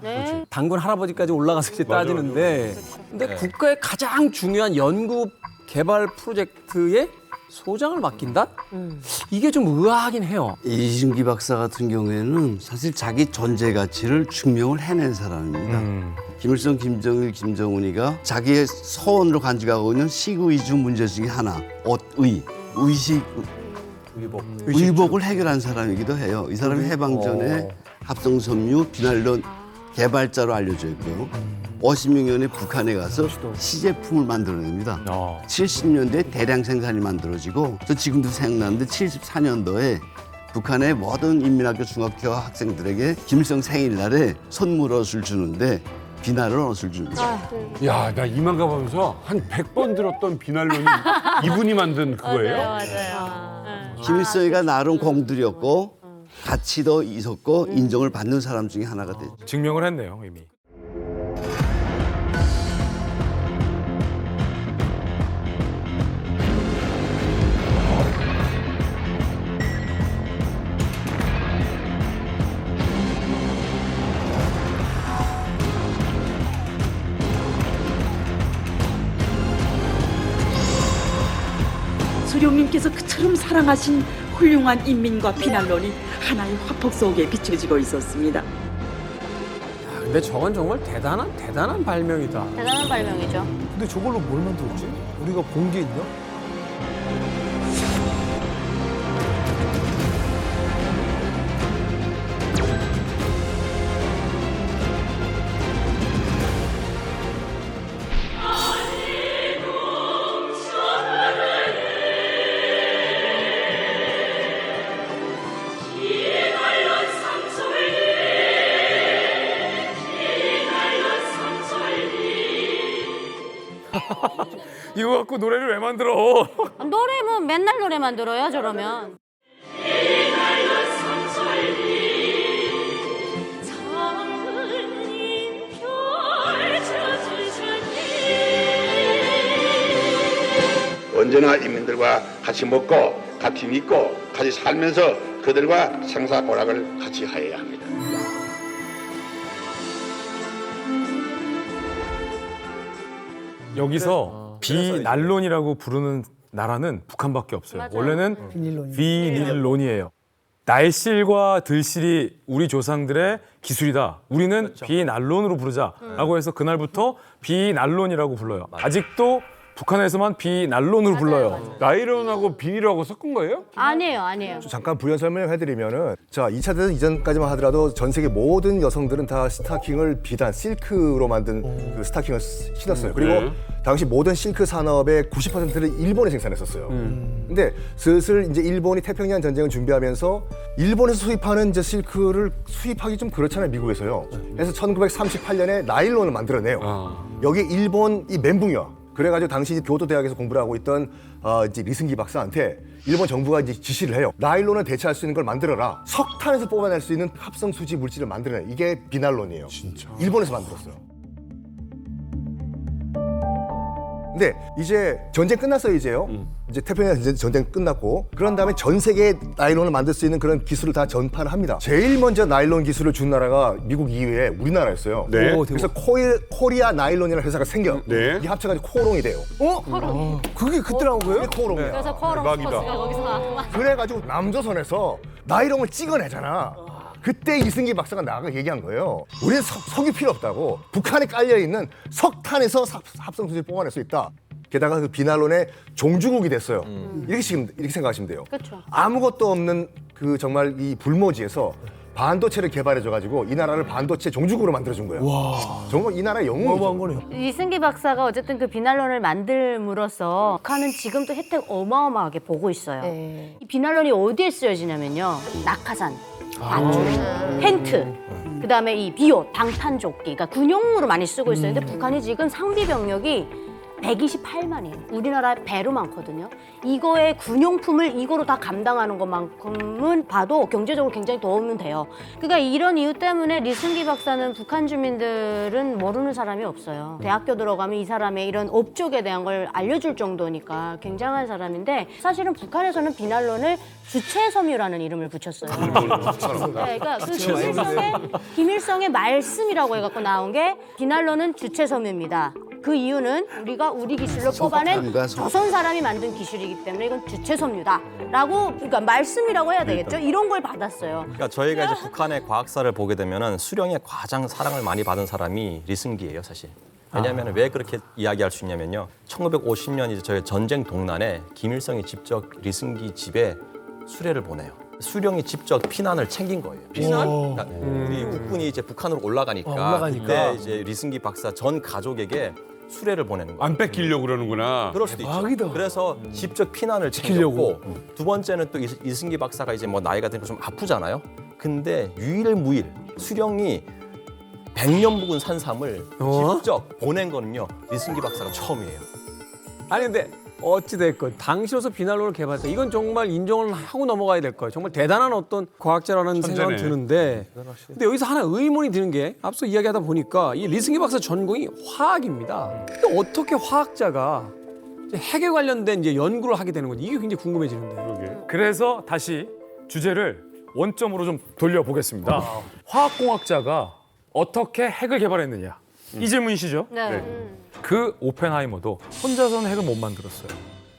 당군 할아버지까지 올라가서 이제 따지는데 근데 국가의 가장 중요한 연구 개발 프로젝트에 소장을 맡긴다? 이게 좀 의아하긴 해요. 이승기 박사 같은 경우에는 사실 자기 존재 가치를 증명을 해낸 사람입니다. 김일성, 김정일, 김정은이가 자기의 서원으로 간직하고 있는 시구이주 문제 중에 하나, 의식, 의복을 해결한 사람이기도 해요. 이 사람이 해방 전에 합성섬유 비난론 개발자로 알려져 있고요. 56년에 북한에 가서 시제품을 만들어냅니다. 70년대에 대량 생산이 만들어지고 저 지금도 생각나는데 74년도에 북한의 모든 인민학교 중학교 학생들에게 김일성 생일날에 선물 옷을 주는데 비난을 옷을 줍니다. 야, 나 이만갑 하면서 한 100번 들었던 비난론이 이분이 만든 그거예요? 맞아요. 김일성이가 나름 공들였고 가치도 있었고 인정을 받는 사람 중에 하나가 됐죠. 증명을 했네요, 이미. 수령님께서 그처럼 사랑하신 훌륭한 인민과 비난론이 하나의 화폭 속에 비춰지고 있었습니다. 근데 저건 정말 대단한 발명이다. 대단한 발명이죠. 근데 저걸로 뭘 만들었지? 우리가 본 게 있나? 이거 갖고 노래를 왜 만들어? 노래면 맨날 노래 만들어요, 저러면. 언제나 인민들과 같이 먹고 같이 믿고 같이 살면서 그들과 생사고락을 같이 하여야 합니다. 여기서 비난론이라고 부르는 나라는 북한밖에 없어요. 맞아요. 원래는 비닐론이. 비닐론이에요. 날실과 들실이 우리 조상들의 기술이다. 우리는 비난론으로 부르자라고 해서 그날부터 비난론이라고 불러요. 아직도 북한에서만 비난론으로 불러요. 나일론하고 비닐하고 섞은 거예요? 아니에요. 잠깐 부연 설명해드리면은 자 2차 대전 이전까지만 하더라도 전 세계 모든 여성들은 다 스타킹을 비단 실크로 만든 그 스타킹을 신었어요. 그리고 네. 당시 모든 실크 산업의 90%를 일본이 생산했었어요. 근데 슬슬 이제 일본이 태평양 전쟁을 준비하면서 일본에서 수입하는 이제 실크를 수입하기 좀 그렇잖아요, 미국에서요. 그래서 1938년에 나일론을 만들어내요. 여기 일본 이 멘붕이야. 그래가지고 당시 교도 대학에서 공부를 하고 있던 이제 리승기 박사한테 일본 정부가 이제 지시를 해요. 나일론을 대체할 수 있는 걸 만들어라. 석탄에서 뽑아낼 수 있는 합성 수지 물질을 만들어내. 이게 비난론이에요. 진짜. 일본에서 만들었어요. 근데 이제 전쟁 끝났어요, 이제요. 이제 태평양 전쟁 끝났고 그런 다음에 전 세계에 나일론을 만들 수 있는 그런 기술을 다 전파를 합니다. 제일 먼저 나일론 기술을 준 나라가 미국 이외에 우리나라였어요. 네. 그래서 코리아 나일론이라는 회사가 생겨. 네. 이게 합쳐가지고 코롱이 돼요. 코롱. 그게 그때 나온 거예요? 그게 코롱이에요. 그래서 코롱 스포츠가 거기서 나왔구만. 그래가지고 남조선에서 나일론을 찍어내잖아. 그때 이승기 박사가 나가 얘기한 거예요. 우리는 석이 필요 없다고. 북한에 깔려있는 석탄에서 합성수지를 뽑아낼 수 있다. 게다가 그 비난론의 종주국이 됐어요. 이렇게 생각하시면 돼요. 그렇죠. 아무것도 없는 그 정말 이 불모지에서 반도체를 개발해줘가지고 이 나라를 반도체 종주국으로 만들어준 거예요. 와. 정말 이 나라의 영웅이죠. 이승기 박사가 어쨌든 그 비난론을 만들므로써 북한은 지금도 혜택 어마어마하게 보고 있어요. 이 비난론이 어디에 쓰여지냐면요. 낙하산, 반죽, 텐트, 그다음에 이 비옷, 방탄조끼, 그러니까 군용으로 많이 쓰고 있어요. 근데 북한이 지금 상비 병력이 128만이에요. 우리나라 배로 많거든요. 이거의 군용품을 이거로 다 감당하는 것만큼은 봐도 경제적으로 굉장히 도움은 돼요. 그러니까 이런 이유 때문에 리승기 박사는 북한 주민들은 모르는 사람이 없어요. 대학교 들어가면 이 사람의 이런 업적에 대한 걸 알려줄 정도니까 굉장한 사람인데 사실은 북한에서는 비난론을 주체섬유라는 이름을 붙였어요. 네, 그러니까 그 김일성의 말씀이라고 해갖고 나온 게 비난론은 주체섬유입니다. 그 이유는 우리가 우리 기술로 뽑아낸 조선 사람이 만든 기술이기 때문에 이건 주체섬유다라고 그러니까 말씀이라고 해야 되겠죠. 이런 걸 받았어요. 그러니까 저희가 이제 북한의 과학사를 보게 되면은 수령의 가장 사랑을 많이 받은 사람이 리승기예요, 사실. 왜냐하면 왜 그렇게 이야기할 수 있냐면요. 1950년 이제 저희 전쟁 동란에 김일성이 직접 리승기 집에 수레를 보내요. 수령이 직접 피난을 챙긴 거예요. 피난? 그러니까 우리 국군이 이제 북한으로 올라가니까 그때 이제 리승기 박사 전 가족에게 수레를 보내는 거예요. 안 뺏기려고 그러는구나. 그럴 수도 있죠. 그래서 직접 피난을 챙겼고 두 번째는 또 이승기 박사가 이제 뭐 나이가 드니까 좀 아프잖아요. 근데 유일무일 수령이 100년 묵은 산삼을 직접 보낸 거는요. 리승기 박사가 처음이에요. 아니 근데 어찌됐건 당시로서 비난론을 개발했다. 이건 정말 인정을 하고 넘어가야 될 거예요. 정말 대단한 어떤 과학자라는 생각은 드는데 근데 여기서 하나 의문이 드는 게 앞서 이야기하다 보니까 이 리승기 박사 전공이 화학입니다. 근데 어떻게 화학자가 핵에 관련된 이제 연구를 하게 되는 건지 이게 굉장히 궁금해지는데. 그래서 다시 주제를 원점으로 좀 돌려보겠습니다. 화학공학자가 어떻게 핵을 개발했느냐. 이 질문이시죠? 네. 그 오펜하이머도 혼자서는 핵을 못 만들었어요.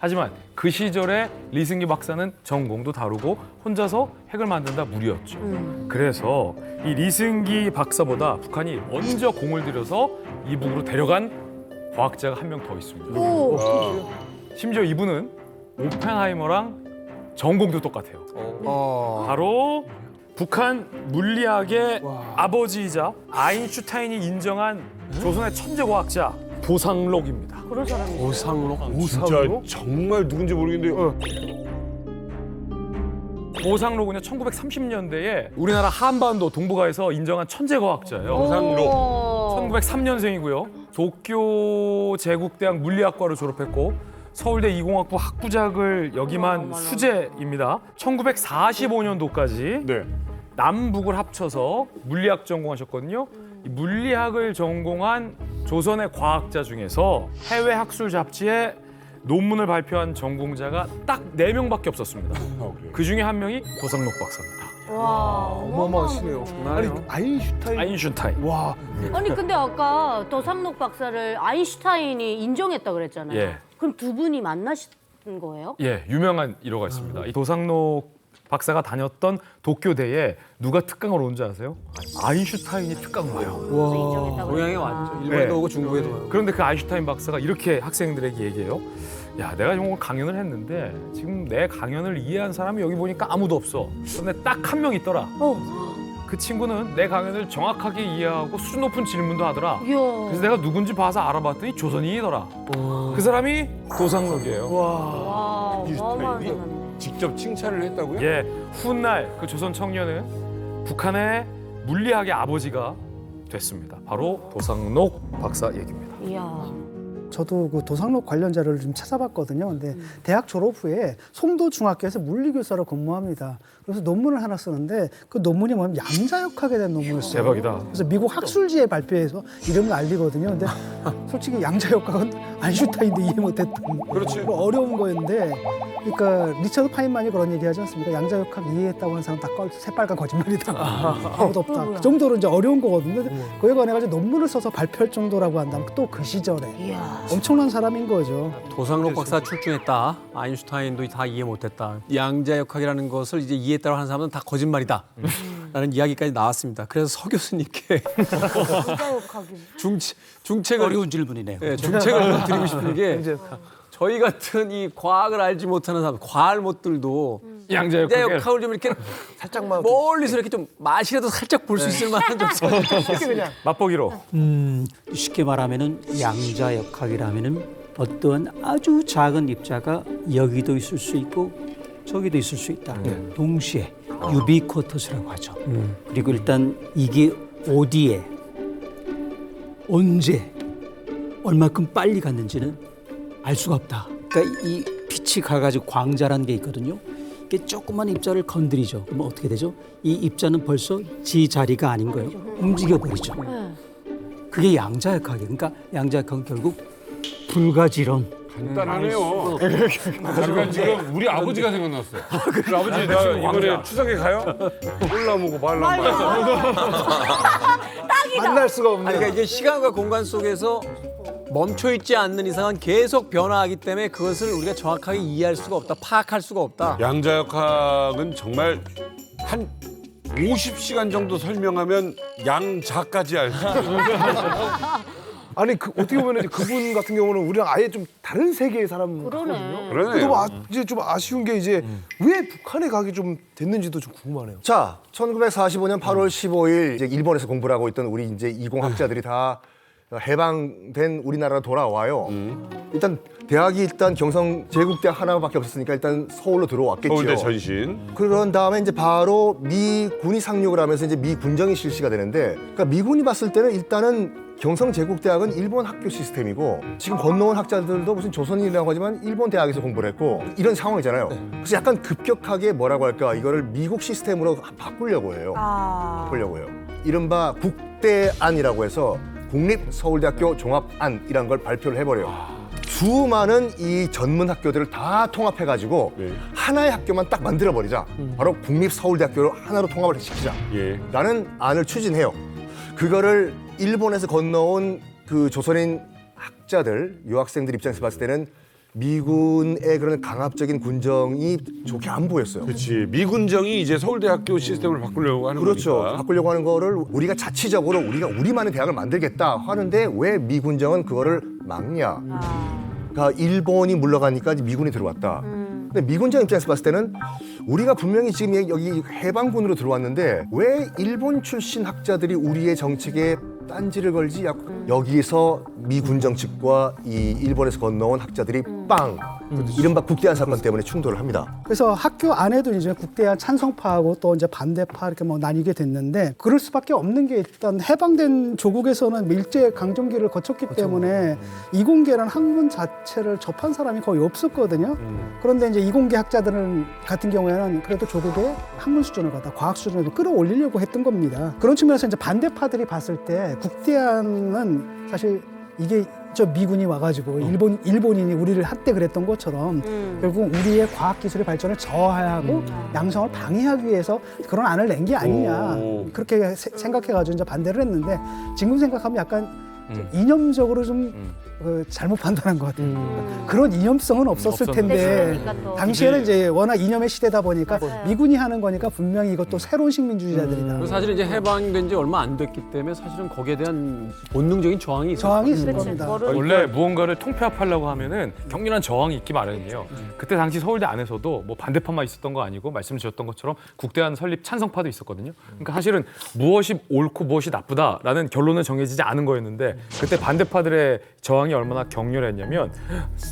하지만 그 시절에 리승기 박사는 전공도 다르고 혼자서 핵을 만든다 무리였죠. 그래서 이 리승기 박사보다 북한이 먼저 공을 들여서 이북으로 데려간 과학자가 한 명 더 있습니다. 심지어 이분은 오펜하이머랑 전공도 똑같아요. 바로 북한 물리학의 아버지이자 아인슈타인이 인정한 조선의 천재 과학자 도상록입니다. 그런 사람이 도상록? 진짜 정말 누군지 모르겠는데 도상록은요 1930년대에 우리나라 한반도 동북아에서 인정한 천재 과학자예요. 도상록 1903년생이고요. 도쿄 제국대학 물리학과를 졸업했고 서울대 이공학부 학부작을 역임한 수재입니다. 1945년도까지 남북을 합쳐서 물리학 전공하셨거든요. 이 물리학을 전공한 조선의 과학자 중에서 해외 학술 잡지에 논문을 발표한 전공자가 딱 4명밖에 없었습니다. 그 중에 한 명이 도상록 박사입니다. 와, 어마어마하시네요. 아니 아인슈타인. 와. 아니 근데 아까 도상록 박사를 아인슈타인이 인정했다 그랬잖아요. 예. 그럼 두 분이 만나신 거예요? 예, 유명한 일화가 있습니다. 이 도상록 박사가 다녔던 도쿄대에 누가 특강을 온 줄 아세요? 아인슈타인이 특강을 와요. 동양에 왔죠. 일본에도 오고 중국에도 오고. 그런데 그 아인슈타인 박사가 이렇게 학생들에게 얘기해요. 야, 내가 오늘 강연을 했는데 지금 내 강연을 이해한 사람이 여기 보니까 아무도 없어. 그런데 딱 한 명 있더라. 그 친구는 내 강연을 정확하게 이해하고 수준 높은 질문도 하더라. 그래서 내가 누군지 봐서 알아봤더니 조선인이더라. 그 사람이 도상록이에요. 와, 어마어마한 직접 칭찬을 했다고요? 예, 훗날 그 조선 청년은 북한의 물리학의 아버지가 됐습니다. 바로 도상록 박사 얘기입니다. 이야. 저도 그 도상록 관련 자료를 좀 찾아봤거든요. 근데 대학 졸업 후에 송도중학교에서 물리교사로 근무합니다. 그래서 논문을 하나 쓰는데 그 논문이 뭐냐면 양자역학에 대한 논문을 써요. 대박이다. 그래서 미국 학술지에 발표해서 이름을 알리거든요. 근데 솔직히 양자역학은 아인슈타인도 이해 못했던 그렇지. 어려운 거였는데 그러니까 리처드 파인만이 그런 얘기 하지 않습니까? 양자역학 이해했다고 하는 사람 다 새빨간 거짓말이다. 아무도 없다. 그 정도로 이제 어려운 거거든요. 근데 그에 관해 가지고 논문을 써서 발표할 정도라고 한다면 또 그 시절에 엄청난 사람인 거죠. 도상록 박사 출중했다. 아인슈타인도 다 이해 못했다. 양자역학이라는 것을 이제 이해했다고 하는 사람은 다 거짓말이다. 라는 이야기까지 나왔습니다. 그래서 서 교수님께 중책을 어려운 질문이네요. 네, 중책을 드리고 싶은 게 저희 같은 이 과학을 알지 못하는 사람, 과알못들도 양자역학을 좀 이렇게 살짝만 멀리서 이렇게 좀 맛이라도 살짝 볼 수 있을 만한 좀 그냥 맛보기로. 쉽게 말하면은 양자역학이라면은 어떠한 아주 작은 입자가 여기도 있을 수 있고 저기도 있을 수 있다. 동시에 유비쿼터스라고 하죠. 그리고 일단 이게 어디에 언제 얼마큼 빨리 갔는지는 알 수가 없다. 그러니까 이 빛이 가가지고 광자라는 게 있거든요. 이게 조그만 입자를 건드리죠. 그러면 어떻게 되죠? 이 입자는 벌써 지 자리가 아닌 거예요. 움직여버리죠. 그게 양자역학이에요. 그러니까 양자역학은 결국 불가지론. 간단하네요. 잠깐 지금 우리 아버지가 생각났어요. 우리 아버지 나 이번에 추석에 가요? 꼴라먹고 말라먹고. 만날 수가 없네요. 그러니까 이게 시간과 공간 속에서 멈춰 있지 않는 이상은 계속 변화하기 때문에 그것을 우리가 정확하게 이해할 수가 없다, 파악할 수가 없다. 양자역학은 정말 한 50시간 정도 설명하면 양자까지 알 수 있어요. 아니 어떻게 보면 이제 그분 같은 경우는 우리랑 아예 좀 다른 세계의 사람이거든요. 그러네. 너무 이제 좀 아쉬운 게 이제 왜 북한에 가게 좀 됐는지도 좀 궁금하네요. 자, 1945년 8월 15일 이제 일본에서 공부를 하고 있던 우리 이제 이공학자들이 다 해방된 우리나라로 돌아와요. 일단 대학이 경성 제국대학 하나밖에 없었으니까 일단 서울로 들어왔겠죠. 서울대 전신. 그런 다음에 이제 바로 미군이 상륙을 하면서 이제 미 군정이 실시가 되는데, 그러니까 미군이 봤을 때는 일단은 경성 제국대학은 일본 학교 시스템이고 지금 건너온 학자들도 무슨 조선인이라고 하지만 일본 대학에서 공부를 했고 이런 상황이잖아요. 그래서 약간 급격하게 뭐라고 할까 이거를 미국 시스템으로 바꾸려고 해요. 바꾸려고 해요. 이른바 국대안이라고 해서 국립서울대학교 종합안이라는 걸 발표를 해버려요. 수많은 이 전문 학교들을 다 통합해가지고 하나의 학교만 딱 만들어버리자. 바로 국립서울대학교로 하나로 통합을 시키자. 라는 안을 추진해요. 그거를 일본에서 건너온 그 조선인 학자들, 유학생들 입장에서 봤을 때는 미군의 그런 강압적인 군정이 좋게 안 보였어요. 그렇지. 미군정이 이제 서울대학교 시스템을 바꾸려고 하는 그렇죠. 거니까. 바꾸려고 하는 거를 우리가 자치적으로 우리가 우리만의 대학을 만들겠다 하는데 왜 미군정은 그거를 막냐. 그러니까 일본이 물러가니까 미군이 들어왔다. 근데 미군정 입장에서 봤을 때는 우리가 분명히 지금 여기 해방군으로 들어왔는데 왜 일본 출신 학자들이 우리의 정책에 딴지를 걸지? 여기서 미군정 측과 이 일본에서 건너온 학자들이 빵! 이른바 국대한 사건 때문에 충돌을 합니다. 그래서 학교 안에도 이제 국대한 찬성파하고 또 이제 반대파 이렇게 뭐 나뉘게 됐는데 그럴 수밖에 없는 게 일단 해방된 조국에서는 일제 강점기를 거쳤기 때문에 이공계라는 학문 자체를 접한 사람이 거의 없었거든요. 그런데 이제 이공계 학자들은 같은 경우에는 그래도 조국의 학문 수준을 갖다 과학 수준을 끌어올리려고 했던 겁니다. 그런 측면에서 이제 반대파들이 봤을 때 국대안은 사실 이게 저 미군이 와가지고 일본인이 우리를 한때 그랬던 것처럼 결국 우리의 과학 기술의 발전을 저하하고 양성을 방해하기 위해서 그런 안을 낸 게 아니냐 그렇게 생각해가지고 이제 반대를 했는데 지금 생각하면 약간 이념적으로 좀 잘못 판단한 것 같아요. 그런 이념성은 없었을 텐데 당시에는 이제 워낙 이념의 시대다 보니까 미군이 하는 거니까 분명히 이것도 새로운 식민주의자들이다. 사실 이제 해방된 지 얼마 안 됐기 때문에 사실은 거기에 대한 본능적인 저항이 있을 겁니다. 원래 무언가를 통폐합하려고 하면은 격렬한 저항이 있기 마련이에요. 그때 당시 서울대 안에서도 뭐 반대파만 있었던 거 아니고 말씀 주셨던 것처럼 국대안 설립 찬성파도 있었거든요. 그러니까 사실은 무엇이 옳고 무엇이 나쁘다라는 결론은 정해지지 않은 거였는데 그때 반대파들의 저항이 얼마나 격렬했냐면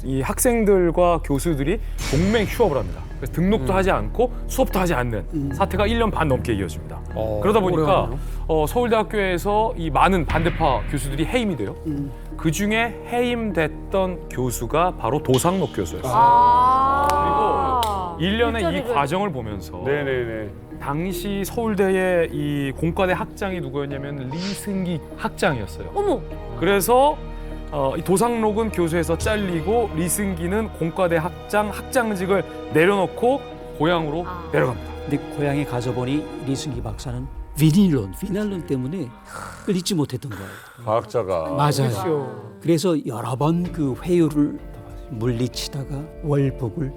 이 학생들과 교수들이 동맹 휴업을 합니다. 그래서 등록도 하지 않고 수업도 하지 않는 사태가 1년 반 넘게 이어집니다. 그러다 보니까 서울대학교에서 이 많은 반대파 교수들이 해임이 돼요. 그 중에 해임됐던 교수가 바로 도상록 교수였어요. 그리고 1년의 이 과정을 보면서 당시 서울대의 이 공과대 학장이 누구였냐면 리승기 학장이었어요. 어머. 그래서 이 도상록은 교수에서 잘리고 리승기는 공과대 학장직을 내려놓고 고향으로 내려갑니다. 근데 고향에 가서보니 리승기 박사는 비난론 때문에 끌리지 못했던 거예요. 과학자가. 맞아요. 그래서 여러 번 그 회유를 물리치다가 월북을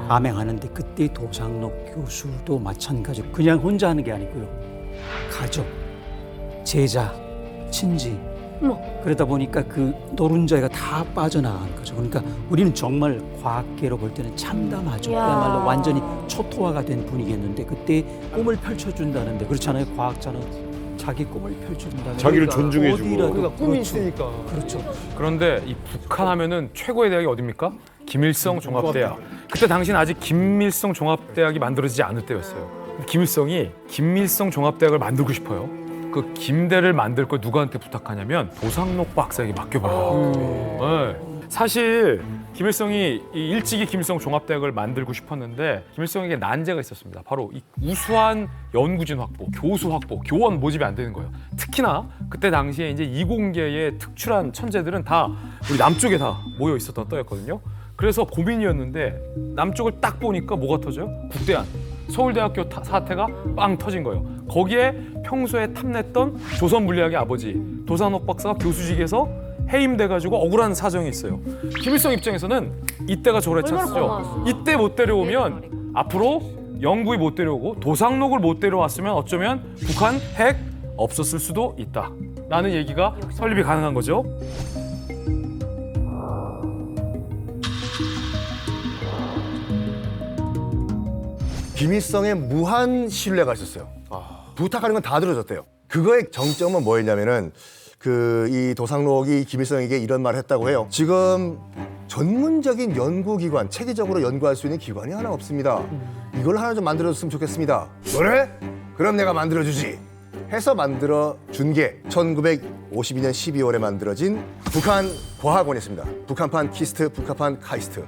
감행하는데 그때 도상록 교수도 마찬가지로 그냥 혼자 하는 게 아니고요. 가족, 제자, 친지 그러다 보니까 그 노른자가 다 빠져나간 거죠. 그러니까 우리는 정말 과학계로 볼 때는 참담하죠. 그야말로 완전히 초토화가 된 분위기였는데 그때 꿈을 펼쳐준다는데 그렇잖아요. 과학자는 자기 꿈을 펼쳐준다는 자기를 존중해주고. 그러니까 꿈이 있으니까. 그렇죠. 그런데 이 북한 하면은 최고의 대학이 어디입니까? 김일성 종합대학. 그때 당시는 아직 김일성 종합대학이 만들어지지 않을 때였어요. 김일성이 김일성 종합대학을 만들고 싶어요. 그 김대를 만들 걸 누구한테 부탁하냐면 도상록 박사에게 맡겨봐요. 네. 사실 김일성이 일찍이 김일성 종합대학을 만들고 싶었는데 김일성에게 난제가 있었습니다. 바로 이 우수한 연구진 확보, 교수 확보, 교원 모집이 안 되는 거예요. 특히나 그때 당시에 이제 이공계의 특출한 천재들은 다 우리 남쪽에 다 모여 있었던 때였거든요. 그래서 고민이었는데 남쪽을 딱 보니까 뭐가 터져요? 국대안. 서울대학교 사태가 빵 터진 거예요. 거기에 평소에 탐냈던 조선물리학의 아버지 도상록 박사가 교수직에서 해임돼가지고 억울한 사정이 있어요. 김일성 입장에서는 이때가 저래 찬스죠. 이때 못 데려오면 앞으로 영구히 못 데려오고 도상록을 못 데려왔으면 어쩌면 북한 핵 없었을 수도 있다. 라는 얘기가 설립이 가능한 거죠. 김일성의 무한 신뢰가 있었어요. 부탁하는 건 다 들어줬대요. 그거의 정점은 뭐였냐면은 이 도상록이 김일성에게 이런 말을 했다고 해요. 지금 전문적인 연구기관, 체계적으로 연구할 수 있는 기관이 하나 없습니다. 이걸 하나 좀 만들어줬으면 좋겠습니다. 그래? 그럼 내가 만들어주지. 해서 만들어준 게 1952년 12월에 만들어진 북한 과학원이었습니다. 북한판 키스트, 북한판 카이스트.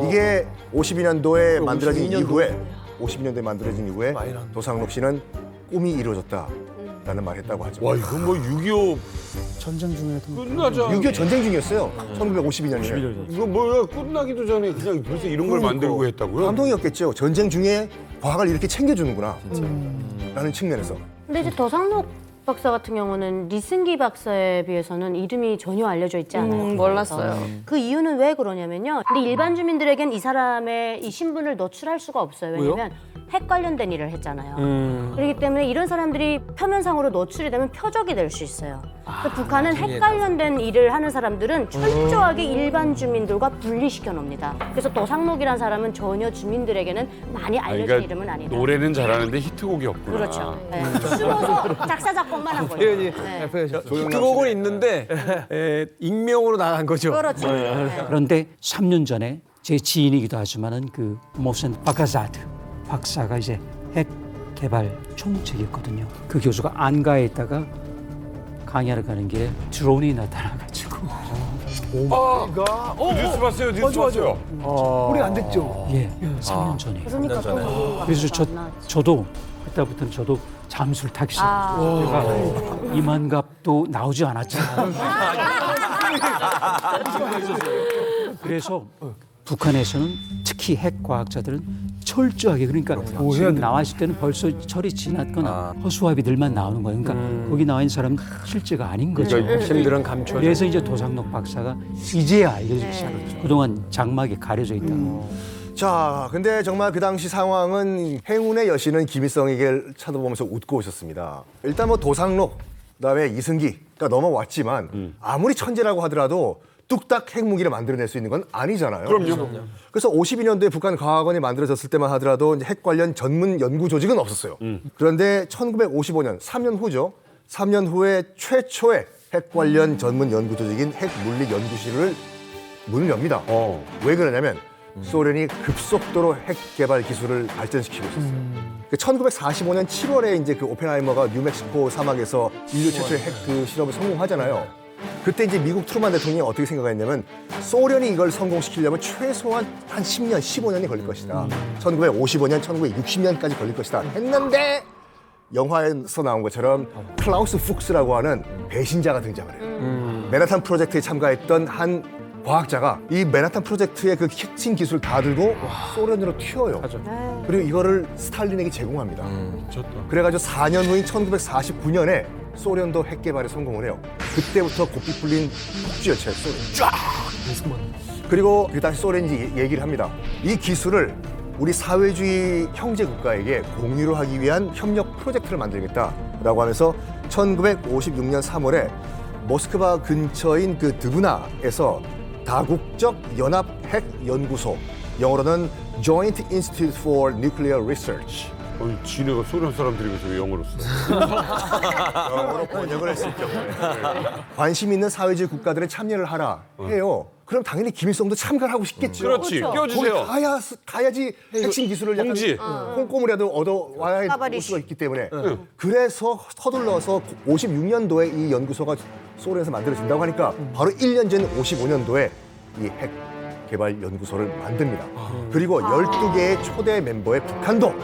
이게 52년도에 만들어진 이후에 52년도에 만들어진 이후에 도상록 씨는 꿈이 이루어졌다라는 말을 했다고 하죠. 와, 이건 뭐 6.25 전쟁 중에도 끝나자. 6.25 전쟁 중이었어요. 1952년이면. 이거 뭐야? 끝나기도 전에 그냥 벌써 이런 걸 만들고 했다고요? 감동이었겠죠. 전쟁 중에 과학을 이렇게 챙겨주는구나. 라는 측면에서. 근데 이제 도상록 박사 같은 경우는 리승기 박사에 비해서는 이름이 전혀 알려져 있지 않아요. 몰랐어요. 그 이유는 왜 그러냐면요. 근데 일반 주민들에겐 이 사람의 이 신분을 노출할 수가 없어요. 왜냐면 핵 관련된 일을 했잖아요. 그렇기 때문에 이런 사람들이 표면상으로 노출이 되면 표적이 될 수 있어요. 그래서 북한은 핵 관련된 일을 하는 사람들은 철저하게 일반 주민들과 분리시켜 놓습니다. 그래서 도상록이라는 사람은 전혀 주민들에게는 많이 알려진 이름은 아니다. 노래는 잘하는데 히트곡이 없구나. 그렇죠. 네. 숨어서 작사 작곡만 한 거예요. 네. 히트곡은 있는데 익명으로 나간 거죠. 그렇죠. 그런데 3년 전에 제 지인이기도 하지만은 그 모센 바카자드 박사가 이제 핵 개발 총책이었거든요. 그 교수가 안가에 있다가 강의하러 가는 길에 드론이 나타나가지고. 그 뉴스 봤어요. 뉴스 봤어요. 우리 안 됐죠. 예, 3년 전에. 그러니까 그래서 저도 그때부터는 저도 잠수를 타기 시작했어요. 제가 이만갑도 나오지 않았잖아요. 그래서 북한에서는 특히 핵 과학자들은 철저하게 그러니까 지금 나와 있을 때는 벌써 철이 지났거나 허수아비들만 나오는 거예요. 그러니까 거기 나와 있는 사람은 실제가 아닌 거죠. 핵심들은 감춰져. 그래서 이제 도상록 박사가 이제야 알려지기 시작했죠. 그동안 장막에 가려져 있다고. 자, 근데 정말 그 당시 상황은 행운의 여신은 김일성에게 쳐다보면서 웃고 오셨습니다. 일단 뭐 도상록, 그다음에 이승기가 넘어왔지만 아무리 천재라고 하더라도 뚝딱 핵무기를 만들어낼 수 있는 건 아니잖아요. 그럼요. 그래서 52년도에 북한 과학원이 만들어졌을 때만 하더라도 핵 관련 전문 연구 조직은 없었어요. 그런데 1955년, 3년 후죠. 3년 후에 최초의 핵 관련 전문 연구 조직인 핵물리연구실을 문을 엽니다. 왜 그러냐면 소련이 급속도로 핵 개발 기술을 발전시키고 있었어요. 1945년 7월에 이제 그 오펜하이머가 뉴멕시코 사막에서 인류 최초의 핵 그 실험을 성공하잖아요. 그때 이제 미국 트루만 대통령이 어떻게 생각했냐면 소련이 이걸 성공시키려면 최소한 한 10년, 15년이 걸릴 것이다. 1955년, 1960년까지 걸릴 것이다. 했는데 영화에서 나온 것처럼 클라우스 푹스라고 하는 배신자가 등장을 해요. 맨하탄 프로젝트에 참가했던 한 과학자가 이 맨하탄 프로젝트의 그 핵심 기술을 다 들고 소련으로 튀어요. 그리고 이거를 스탈린에게 제공합니다. 그래가지고 4년 후인 1949년에 소련도 핵 개발에 성공을 해요. 그때부터 고삐 풀린 폭주였죠, 소련. 쫙! 그리고 그 다시 소련이 얘기를 합니다. 이 기술을 우리 사회주의 형제 국가에게 공유를 하기 위한 협력 프로젝트를 만들겠다라고 하면서 1956년 3월에 모스크바 근처인 그 드브나에서 다국적 연합 핵 연구소, 영어로는 Joint Institute for Nuclear Research. 지네가 소련 사람들이면서 왜 영어로 써? 영어로 번역을 했을 경우에 관심 있는 사회주의 국가들은 참여를 하라 해요. 그럼 당연히 김일성도 참가를 하고 싶겠죠. 그렇지. 껴주세요. 거기 가야지 핵심 기술을 약간 공지. 꼼꼼이라도 얻어와야 올 수가 있기 때문에 그래서 서둘러서 56년도에 이 연구소가 소련에서 만들어진다고 하니까 바로 1년 전 55년도에 이 핵 개발 연구소를 만듭니다. 그리고 12개의 초대 멤버의 북한도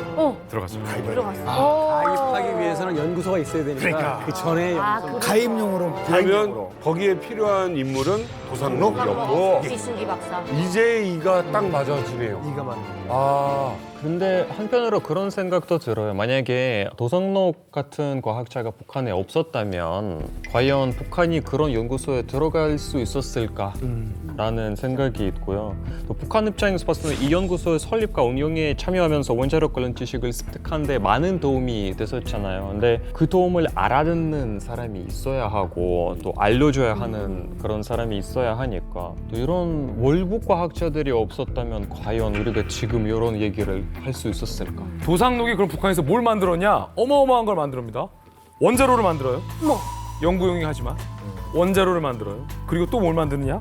들어갔죠. 가입하기 위해서는 연구소가 있어야 되니까 그러니까. 그 전에 가입용으로. 그러면 거기에 필요한 인물은 도상록이었고 이승기 박사. 이제 이가 딱 맞아지네요. 이가 맞네. 근데 한편으로 그런 생각도 들어요. 만약에 도상록 같은 과학자가 북한에 없었다면 과연 북한이 그런 연구소에 들어갈 수 있었을까라는 생각이 있고요. 또 북한 입장에서 봤을 때 이 연구소의 설립과 운영에 참여하면서 원자력 관련 지식을 습득한 데 많은 도움이 됐었잖아요. 근데 그 도움을 알아듣는 사람이 있어야 하고 또 알려줘야 하는 그런 사람이 있어야 하니까 또 이런 월북 과학자들이 없었다면 과연 우리가 지금 이런 얘기를 할 수 있었을까? 도상록이 그럼 북한에서 뭘 만들었냐? 어마어마한 걸 만듭니다. 원자로를 만들어요. 연구용이긴 하지만 원자로를 만들어요. 그리고 또 뭘 만드느냐?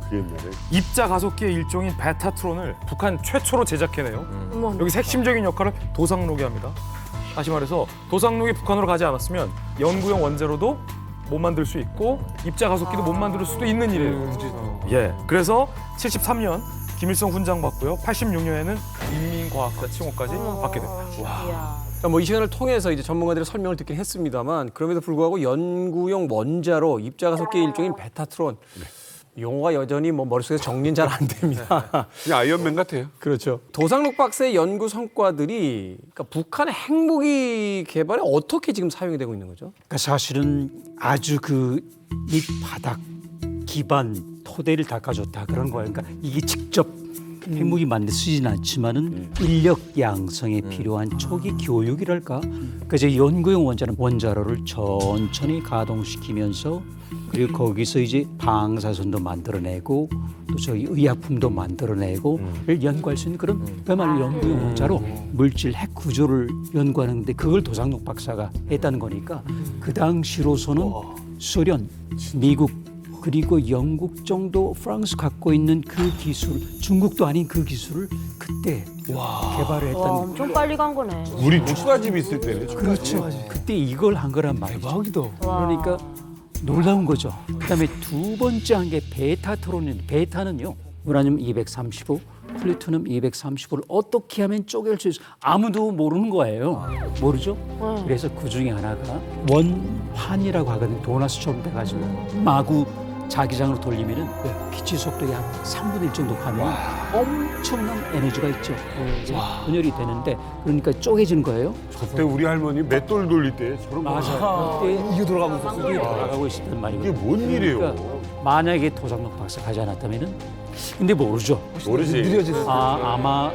입자 가속기의 일종인 베타트론을 북한 최초로 제작해내요. 여기서 핵심적인 역할을 도상록이 합니다. 다시 말해서 도상록이 북한으로 가지 않았으면 연구용 원자로도 못 만들 수 있고 입자 가속기도 못 만들 수도 있는 일이에요. 예. 그래서 73년 김일성 훈장 받고요. 86년에는 인민과학자 칭호까지 받게 됩니다. 뭐 이 시간을 통해서 이제 전문가들의 설명을 듣긴 했습니다만 그럼에도 불구하고 연구용 원자로 입자가속기의 일종인 베타트론 용어가 여전히 뭐 머릿속에서 정리는 잘 안 됩니다. 그냥 아이언맨 같아요. 그렇죠. 도상록 박사의 연구 성과들이 그러니까 북한의 핵무기 개발에 어떻게 지금 사용이 되고 있는 거죠? 그러니까 사실은 아주 그 밑바닥 기반 토대를 닦아줬다 그런 거예요. 그러니까 이게 직접 핵무기 만들 쓰진 않지만은 인력 양성에 필요한 초기 교육이랄까. 그래서 연구용 원자는 원자로를 천천히 가동시키면서 그리고 거기서 이제 방사선도 만들어내고 또 저기 의약품도 만들어내고 연구할 수 있는 그런 그야말로 연구용 원자로 물질 핵 구조를 연구하는데 그걸 도상록 박사가 했다는 거니까 그 당시로서는 소련, 미국 그리고 영국 정도 프랑스 갖고 있는 그 기술, 중국도 아닌 그 기술을 그때 개발을 했다는 거예요. 엄청 빨리 간 거네. 우리 축사집 있을 때는. 그렇죠. 그때 이걸 한 거란 말이죠. 대박이다. 그러니까 놀라운 거죠. 그다음에 두 번째 한 게 베타트론인 베타는요. 우라늄 235, 플루토늄 235를 어떻게 하면 쪼갤 수 있어? 아무도 모르는 거예요. 모르죠? 그래서 그 중에 하나가 원환이라고 하거든요. 도나스처럼 돼가지고 마구 자기장으로 돌리면은 빛의 속도가 약 3분의 1 정도 가면 엄청난 에너지가 있죠. 분열이 되는데 그러니까 쪼개지는 거예요. 그때 우리 할머니 맷돌 돌릴 때 저런 거. 맞아요. 그때 이게 돌아가고 있었단 말이에요. 이게 뭔 일이에요? 그러니까 만약에 도상록 박사 가지 않았다면은 근데 모르죠. 모르지. 아마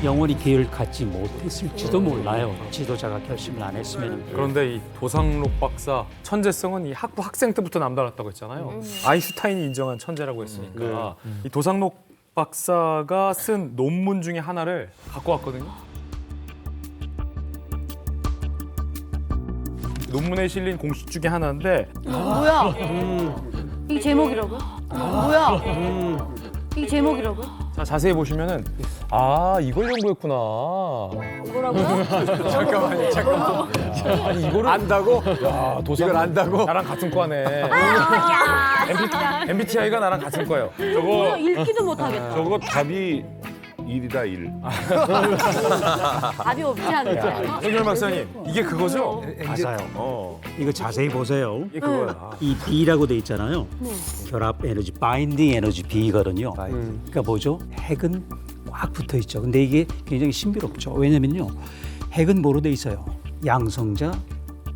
영원히 계열 갖지 못했을지도 몰라요. 지도자가 결심을 안 했으면. 그런데 이 도상록 박사 천재성은 이 학부 학생 때부터 남달랐다고 했잖아요. 아인슈타인이 인정한 천재라고 했으니까 이 도상록 박사가 쓴 논문 중에 하나를 갖고 왔거든요. 논문에 실린 공식 중에 하나인데 뭐야? 이게 제목이라고요? 뭐야? 이게 제목이라고요? 자, 자세히 보시면은 아 이걸 연구했구나. 뭐라고요? 잠깐만. 아니 이거를 안다고? 야 도상 이걸 안다고? 나랑 같은 과네. MBTI가 나랑 같은 과예요. 저거 읽기도 못하겠다. 저거 답이 1이다 1. 답이 없지 않을까? 정열 박사님 이게 그거죠? 맞아요. 이거 자세히 보세요. 이게 그거야. 이 B라고 돼 있잖아요. 네. 결합 에너지, 바인딩 에너지 B거든요. 그러니까 뭐죠? 핵은 꽉 붙어 있죠. 근데 이게 굉장히 신비롭죠. 왜냐면요, 핵은 뭐로 돼 있어요? 양성자,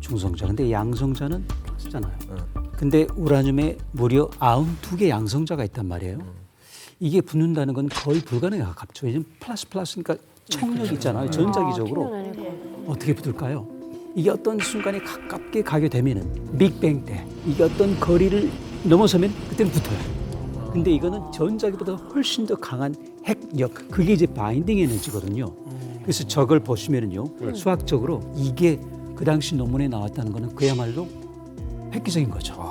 중성자. 근데 양성자는 쓰잖아요. 근데 우라늄에 무려 92개 양성자가 있단 말이에요. 이게 붙는다는 건 거의 불가능에 가깝죠. 왜냐면 플러스니까 청력 있잖아요. 전자기적으로 어떻게 붙을까요? 이게 어떤 순간에 가깝게 가게 되면은 빅뱅 때 이게 어떤 거리를 넘어서면 그때는 붙어요. 근데 이거는 전자기보다 훨씬 더 강한 핵력, 그게 이제 바인딩 에너지거든요. 그래서 저걸 보시면은요, 수학적으로 이게 그 당시 논문에 나왔다는 거는 그야말로 획기적인 거죠.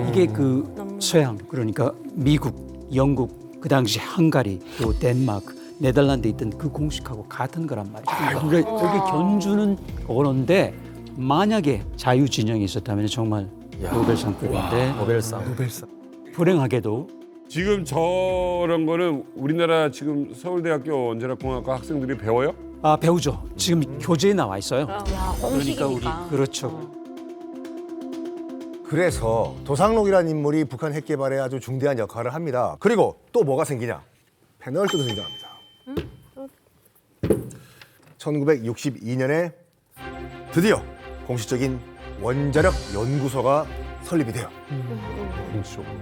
이게 그 서양, 그러니까 미국, 영국, 그 당시 헝가리, 또 덴마크, 네덜란드에 있던 그 공식하고 같은 거란 말이죠. 그러니까 여기 견주는 언어인데 만약에 자유진영이 있었다면 정말 노벨상급인데 노벨상. 불행하게도 지금 저런 거는 우리나라 지금 서울대학교 원자력공학과 학생들이 배워요? 아 배우죠. 지금 교재에 나와 있어요. 공식이니까. 그러니까 우리 그렇죠. 그래서 도상록이라는 인물이 북한 핵 개발에 아주 중대한 역할을 합니다. 그리고 또 뭐가 생기냐? 패널도 등장합니다. 1962년에 드디어 공식적인 원자력 연구소가 설립이 돼요.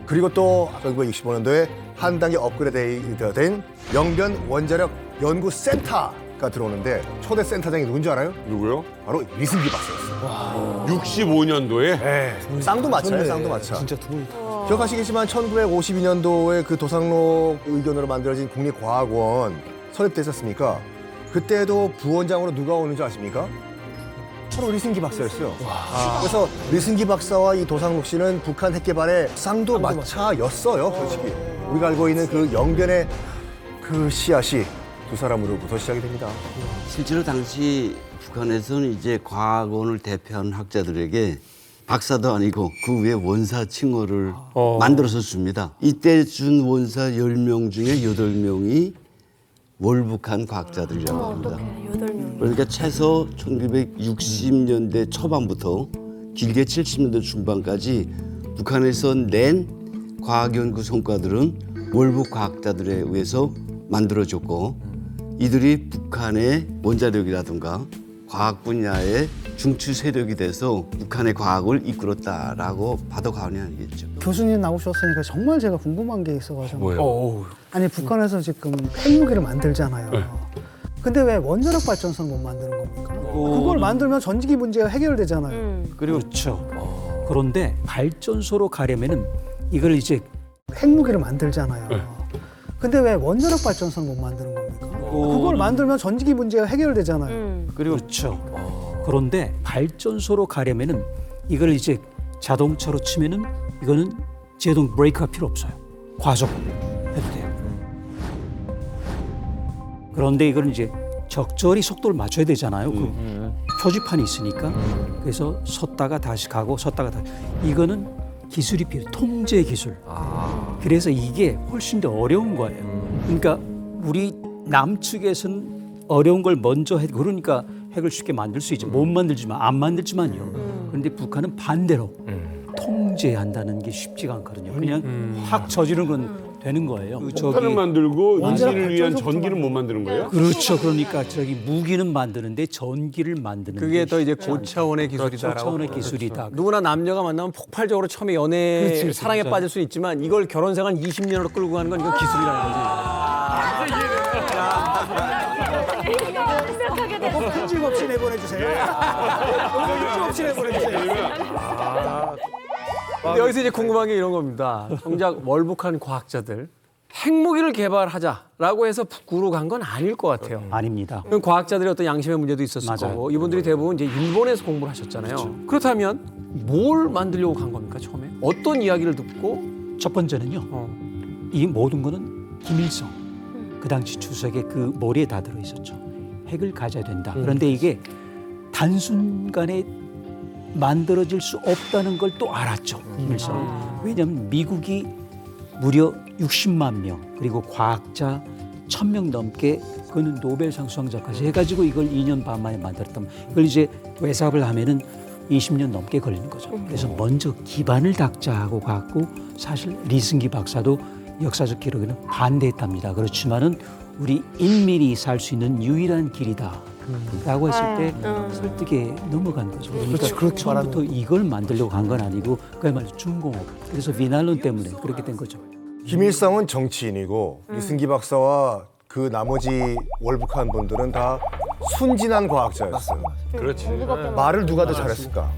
그리고 또 1965년도에 한 단계 업그레이드된 영변 원자력 연구센터가 들어오는데 초대 센터장이 누군지 알아요? 누구요? 바로 리승기 박사였어요. 65년도에? 네. 쌍두마차예요, 쌍두마차. 진짜 두 분이. 기억하시겠지만 1952년도에 그 도상록 의견으로 만들어진 국립과학원 설립됐었습니까? 그때도 부원장으로 누가 오는지 아십니까? 바로 리승기 박사였어요. 그래서 리승기 박사와 이 도상록 씨는 북한 핵 개발의 쌍두마차였어요, 솔직히. 우리가 알고 있는 그 영변의 그 씨앗이 두 사람으로부터 시작이 됩니다. 실제로 당시 북한에서는 이제 과학원을 대표하는 학자들에게 박사도 아니고 그 위에 원사 칭호를 만들어서 줍니다. 이때 준 원사 10명 중에 8명이 월북한 과학자들이라고 합니다. 그러니까 최소 1960년대 초반부터 길게 70년대 중반까지 북한에서 낸 과학연구 성과들은 월북 과학자들에 의해서 만들어졌고 이들이 북한의 원자력이라든가 과학 분야의 중추 세력이 돼서 북한의 과학을 이끌었다라고 봐도 과언이 아니겠죠. 교수님 나오셨으니까 정말 제가 궁금한 게 있어가지고. 뭐예요? 아니 북한에서 지금 핵무기를 만들잖아요. 근데 왜 원자력 발전소는 못 만드는 겁니까? 그걸 만들면 전기기 문제가 해결되잖아요. 그렇죠. 그런데 발전소로 가려면은 이걸 이제 핵무기를 만들잖아요. 근데 왜 원자력 발전소는 못 만드는 겁니까? 그걸 만들면 전기기 문제가 해결되잖아요. 그렇죠. 그런데 발전소로 가려면은 이걸 이제 자동차로 치면은 이거는 제동 브레이크가 필요 없어요. 과속 해도 돼요. 그런데 이거는 이제 적절히 속도를 맞춰야 되잖아요. 그 표지판이 있으니까. 그래서 섰다가 다시 가고 섰다가 다시. 이거는 기술이 필요, 통제 기술. 그래서 이게 훨씬 더 어려운 거예요. 그러니까 우리 남측에서는 어려운 걸 먼저 해. 그러니까 핵을 쉽게 만들 수 있죠. 못 만들지만 안 만들지만요. 그런데 북한은 반대로 통제한다는 게 쉽지가 않거든요. 그냥 확 저지르는 건 되는 거예요. 폭탄을 만들고 인신을 위한 전기는 못 만드는 거예요? 그렇죠. 그러니까 저기 무기는 만드는데 전기를 만드는 그게 더 이제 고차원의 기술이다라고. 고차원의 기술이다. 누구나 남녀가 만나면 폭발적으로 처음에 연애 사랑에 빠질 수 있지만 이걸 결혼 생활 20년으로 끌고 가는 건 이건 기술이라는 거지. 편집 없이 내보내주세요. 편집 없이 내보내주세요. 근데 여기서 이제 궁금한 게 이런 겁니다. 정작 월북한 과학자들 핵무기를 개발하자라고 해서 북구로 간 건 아닐 것 같아요. 아닙니다. 그럼 과학자들의 어떤 양심의 문제도 있었을 맞아요. 거고 이분들이 대부분 이제 일본에서 공부를 하셨잖아요. 그렇죠. 그렇다면 뭘 만들려고 간 겁니까 처음에? 어떤 이야기를 듣고? 첫 번째는요. 이 모든 거는 김일성 그 당시 주석의 그 머리에 다 들어 있었죠. 핵을 가져야 된다. 그런데 이게 단순간에 만들어질 수 없다는 걸 또 알았죠. 김일성. 왜냐하면 미국이 무려 60만 명 그리고 과학자 1,000명 넘게 그는 노벨상 수상자까지 해가지고 이걸 2년 반 만에 만들었다면 이걸 이제 외삽을 하면은 20년 넘게 걸리는 거죠. 그래서 먼저 기반을 닦자고 갔고 사실 리승기 박사도 역사적 기록에는 반대했답니다. 그렇지만은 우리 인민이 살 수 있는 유일한 길이다. 라고 했을 때 설득에 넘어간 거죠. 그러니까 처음부터 이걸 만들려고 간 건 아니고 그야말로 중공업. 그래서 비난론 때문에 그렇게 된 거죠. 김일성은 정치인이고 리승기 박사와 그 나머지 월북한 분들은 다 순진한 과학자였어요. 그렇지. 말을 누가 더 잘했을까?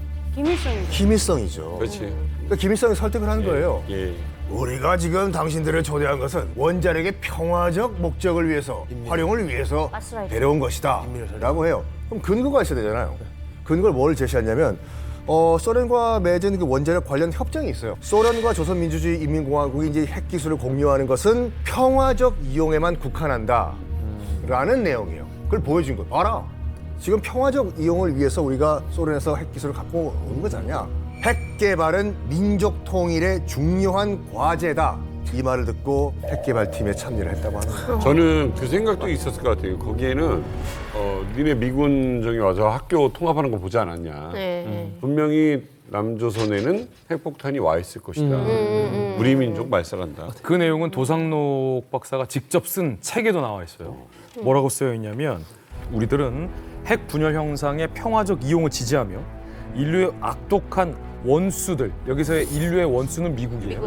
김일성이죠. 그렇지. 그러니까 김일성이 설득을 한 거예요. 예. 우리가 지금 당신들을 초대한 것은 원자력의 평화적 목적을 위해서, 활용을 위해서 데려온 것이다 라고 해요. 그럼 근거가 있어야 되잖아요. 근거를 뭘 제시하냐면 소련과 맺은 그 원자력 관련 협정이 있어요. 소련과 조선민주주의 인민공화국이 이제 핵 기술을 공유하는 것은 평화적 이용에만 국한한다 라는 내용이에요. 그걸 보여준 거예요. 봐라. 지금 평화적 이용을 위해서 우리가 소련에서 핵 기술을 갖고 오는 거잖냐. 핵 개발은 민족 통일의 중요한 과제다. 이 말을 듣고 핵 개발팀에 참여를 했다고 하는 거예요. 저는 그 생각도 있었을 것 같아요. 거기에는 니네 미군정이 와서 학교 통합하는 거 보지 않았냐. 분명히 남조선에는 핵폭탄이 와 있을 것이다. 우리 민족 말살한다. 그 내용은 도상록 박사가 직접 쓴 책에도 나와 있어요. 뭐라고 쓰여 있냐면 우리들은 핵 분열 형상의 평화적 이용을 지지하며 인류의 악독한 원수들, 여기서의 인류의 원수는 미국이에요.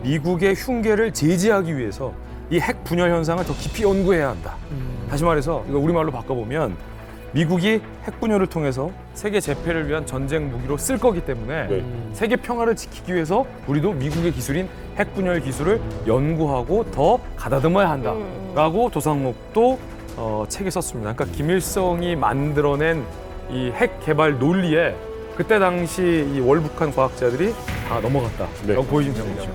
미국의 흉계를 제지하기 위해서 이 핵 분열 현상을 더 깊이 연구해야 한다. 다시 말해서 이거 우리말로 바꿔보면 미국이 핵 분열을 통해서 세계 재패를 위한 전쟁 무기로 쓸 거기 때문에 세계 평화를 지키기 위해서 우리도 미국의 기술인 핵 분열 기술을 연구하고 더 가다듬어야 한다라고 도상록도 책에 썼습니다. 그러니까 김일성이 만들어낸 이 핵 개발 논리에 그때 당시 이 월북한 과학자들이 다 넘어갔다라고 보여지는 거죠.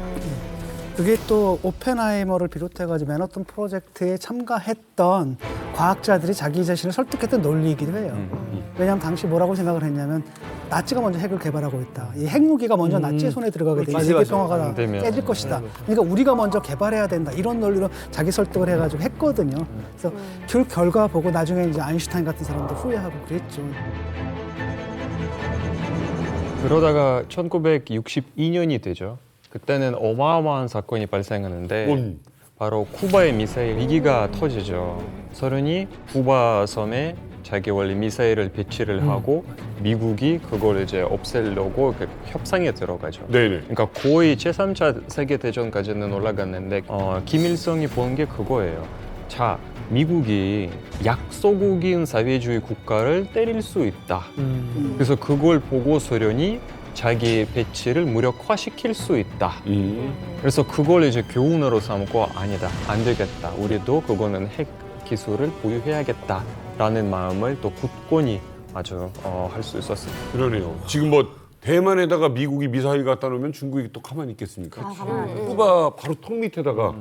그게 또 오펜하이머를 비롯해가지고 맨하튼 프로젝트에 참가했던 과학자들이 자기 자신을 설득했던 논리이기도 해요. 왜냐하면 당시 뭐라고 생각을 했냐면 나치가 먼저 핵을 개발하고 있다. 이 핵무기가 먼저 나치의 손에 들어가게 되면 세계 평화가 깨질 것이다. 그러니까 우리가 먼저 개발해야 된다. 이런 논리로 자기 설득을 해가지고 했거든요. 그래서 그 결과 보고 나중에 이제 아인슈타인 같은 사람도 후회하고 그랬죠. 그러다가 1962년이 되죠. 그때는 어마어마한 사건이 발생하는데 뭔? 바로 쿠바의 미사일 위기가 터지죠. 소련이 쿠바 섬에 자기 원래 미사일을 배치를 하고 미국이 그걸 이제 없애려고 그 협상에 들어가죠. 네네. 그러니까 거의 제3차 세계대전까지는 올라갔는데 김일성이 본 게 그거예요. 자, 미국이 약소국인 사회주의 국가를 때릴 수 있다. 그래서 그걸 보고 소련이 자기 배치를 무력화시킬 수 있다. 그래서 그걸 이제 교훈으로 삼고 아니다, 안 되겠다. 우리도 그거는 핵 기술을 보유해야겠다라는 마음을 또 굳건히 아주 할 수 있었습니다. 그러네요. 지금 뭐 대만에다가 미국이 미사일 갖다 놓으면 중국이 또 가만히 있겠습니까? 쿠바 바로 턱 밑에다가.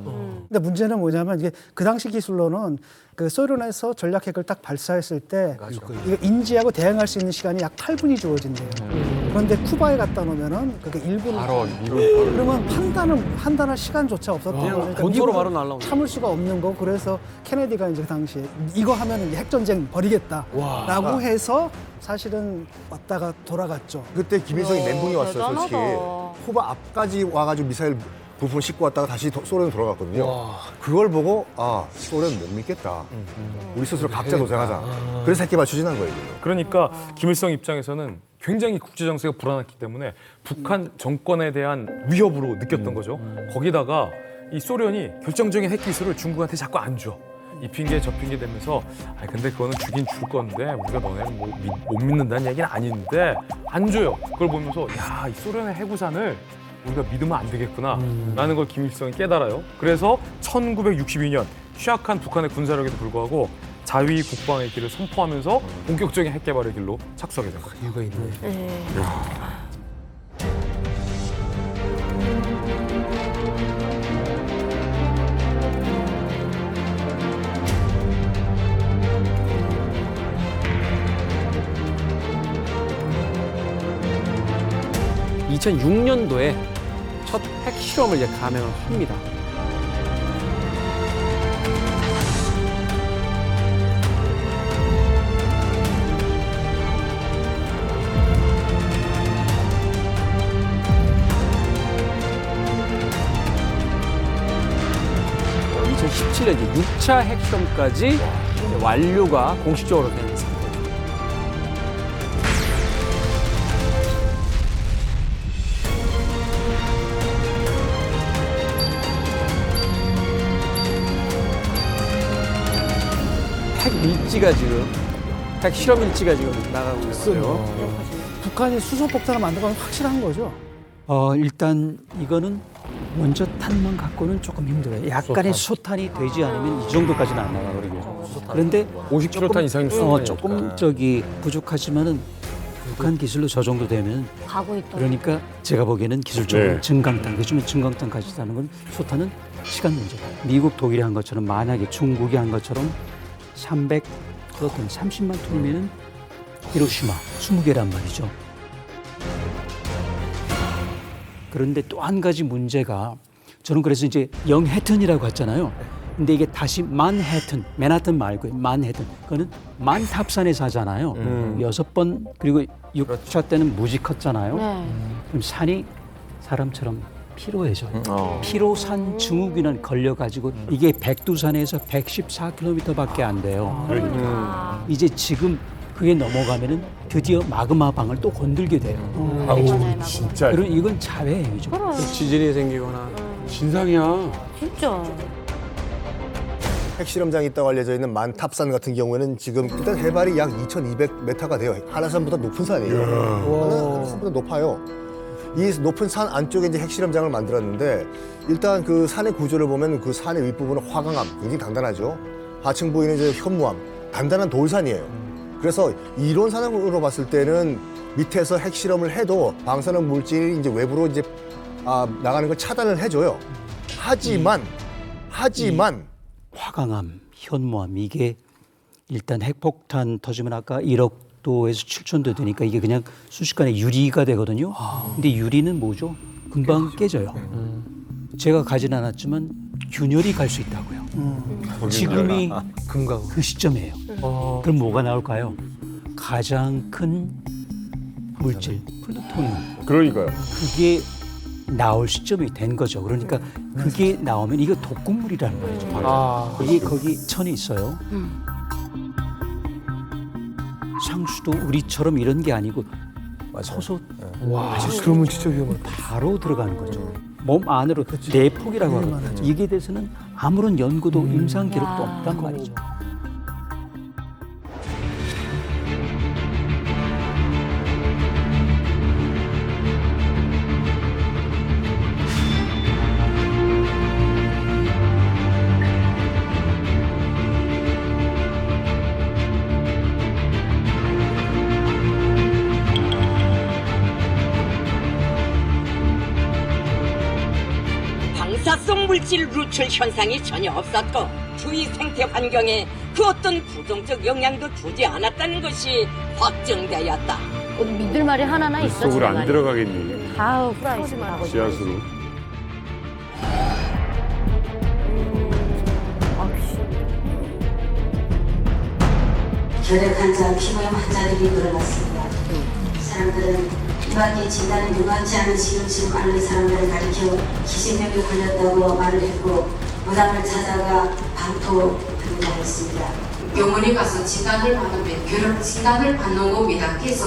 근데 문제는 뭐냐면 이게 그 당시 기술로는 그 소련에서 전략핵을 딱 발사했을 때 이거 인지하고 대응할 수 있는 시간이 약 8분이 주어진대요. 그런데 쿠바에 갖다 놓으면은 그게 1분. 바로 그러면 판단할 시간조차 없었대요. 그러니까 본토로 바로 날라오는. 참을 수가 없는 거. 그래서 케네디가 이제 그 당시에 이거 하면은 이제 핵전쟁 벌이겠다라고 해서 사실은 왔다가 돌아갔죠. 그때 김일성이 멘붕이 왔어요, 솔직히. 쿠바 앞까지 와가지고 미사일 부품을 싣고 왔다가 다시 소련으로 돌아갔거든요. 그걸 보고 아, 소련 못 믿겠다. 우리 스스로 각자 도생하자. 그래서 핵개발 추진한 거예요. 그러니까 김일성 입장에서는 굉장히 국제 정세가 불안했기 때문에 북한 정권에 대한 위협으로 느꼈던 거죠. 거기다가 이 소련이 결정적인 핵 기술을 중국한테 자꾸 안 줘. 이 핑계 저 핑계 대면서 아 근데 그거는 주긴 줄 건데 우리가 너네는 못 믿는다는 얘기는 아닌데 안 줘요. 그걸 보면서 야, 이 소련의 해구산을 우리가 믿으면 안 되겠구나 라는 걸 김일성이 깨달아요. 그래서 1962년 취약한 북한의 군사력에도 불구하고 자위 국방의 길을 선포하면서 본격적인 핵 개발의 길로 착수하게 된 거예요. 이유가 있네. 2006년도에 첫 핵실험을 이제 감행을 합니다. 와. 2017년 이제 6차 핵실험까지 이제 완료가 공식적으로 된 상태입니다. 핵 일지가 지금 핵 실험 일지가 지금 나가고 있어요. 북한이 수소폭탄을 만들면 확실한 거죠. 일단 이거는 원자 탄만 갖고는 조금 힘들어요. 약간의 소탄이 되지 않으면 이 정도까지는 안 나가거든요. 그런데 50kg 이상이 조금 부족하지만은 북한 기술로 저 정도 되면 가고 있다. 그러니까 제가 보기에는 기술적으로 증강탄, 요즘에 증강탄까지 하는 건 소탄은 시간 문제다. 미국, 독일이 한 것처럼 만약에 중국이 한 것처럼 300 그렇던 30만 톤이면은 히로시마 20개란 말이죠. 그런데 또 한 가지 문제가 저는 그래서 이제 영해튼이라고 했잖아요. 근데 이게 다시 맨하튼 말고 만해튼. 그거는 만탑산에서 하잖아요. 6번 그리고 6차 때는 무지 컸잖아요. 그럼 산이 사람처럼 피로해져요. 피로산 증후군에 걸려가지고 이게 백두산에서 114km밖에 안 돼요. 이제 지금 그게 넘어가면은 드디어 마그마 방을 또 건들게 돼요. 아우, 진짜. 그리고 이건 자외행위죠. 지진이 생기거나. 진상이야. 진짜. 핵실험장이 있다고 알려져 있는 만탑산 같은 경우에는 지금 일단 해발이 약 2,200m가 돼요. 한라산보다 높은 산이에요. 한라산보다 높아요. 이 높은 산 안쪽에 이제 핵실험장을 만들었는데 일단 그 산의 구조를 보면 그 산의 윗부분은 화강암, 굉장히 단단하죠. 하층 부위는 이제 현무암, 단단한 돌산이에요. 그래서 이론상으로 봤을 때는 밑에서 핵실험을 해도 방사능 물질이 이제 외부로 이제 나가는 걸 차단을 해줘요. 하지만 화강암, 현무암 이게 일단 핵폭탄 터지면 아까 1억도에서 7천도 되니까 이게 그냥 순식간에 유리가 되거든요. 근데 유리는 뭐죠? 금방 깨져요. 제가 가진 않았지만 균열이 갈 수 있다고요. 지금이 금강 그 시점이에요. 그럼 뭐가 나올까요? 가장 큰 물질 플루토늄. 그러니까요. 그게 나올 시점이 된 거죠. 그러니까 그게 나오면 이거 독극물이라는 거죠. 거기 천이 있어요. 상수도 우리처럼 이런 게 아니고 서서 와, 그러면 진짜 위험하다. 바로 들어가는 거죠. 몸 안으로 내폭이라고 하거든요. 이게 대해서는 아무런 연구도 임상 기록도 없단 말이죠. 방사성 물질 누출 현상이 전혀 없었고 주위 생태 환경에 그 어떤 부정적 영향도 주지 않았다는 것이 확정되었다. 믿을 말이 하나나 있어. 속으로 안 들어가겠니? 다 후라이즈만 지하수로. 결핵 환자, 피부염 환자들이 늘어났습니다. 사람들은 이밖에 진단이 무관치 않은 시금치를 앓는 사람들을 가리켜 기신병에 걸렸다고 말을 했고 무당을 찾아가 방토합니다 했습니다. 병원에 가서 진단을 받으면 결핵 진단을 받는 겁니다. 그래서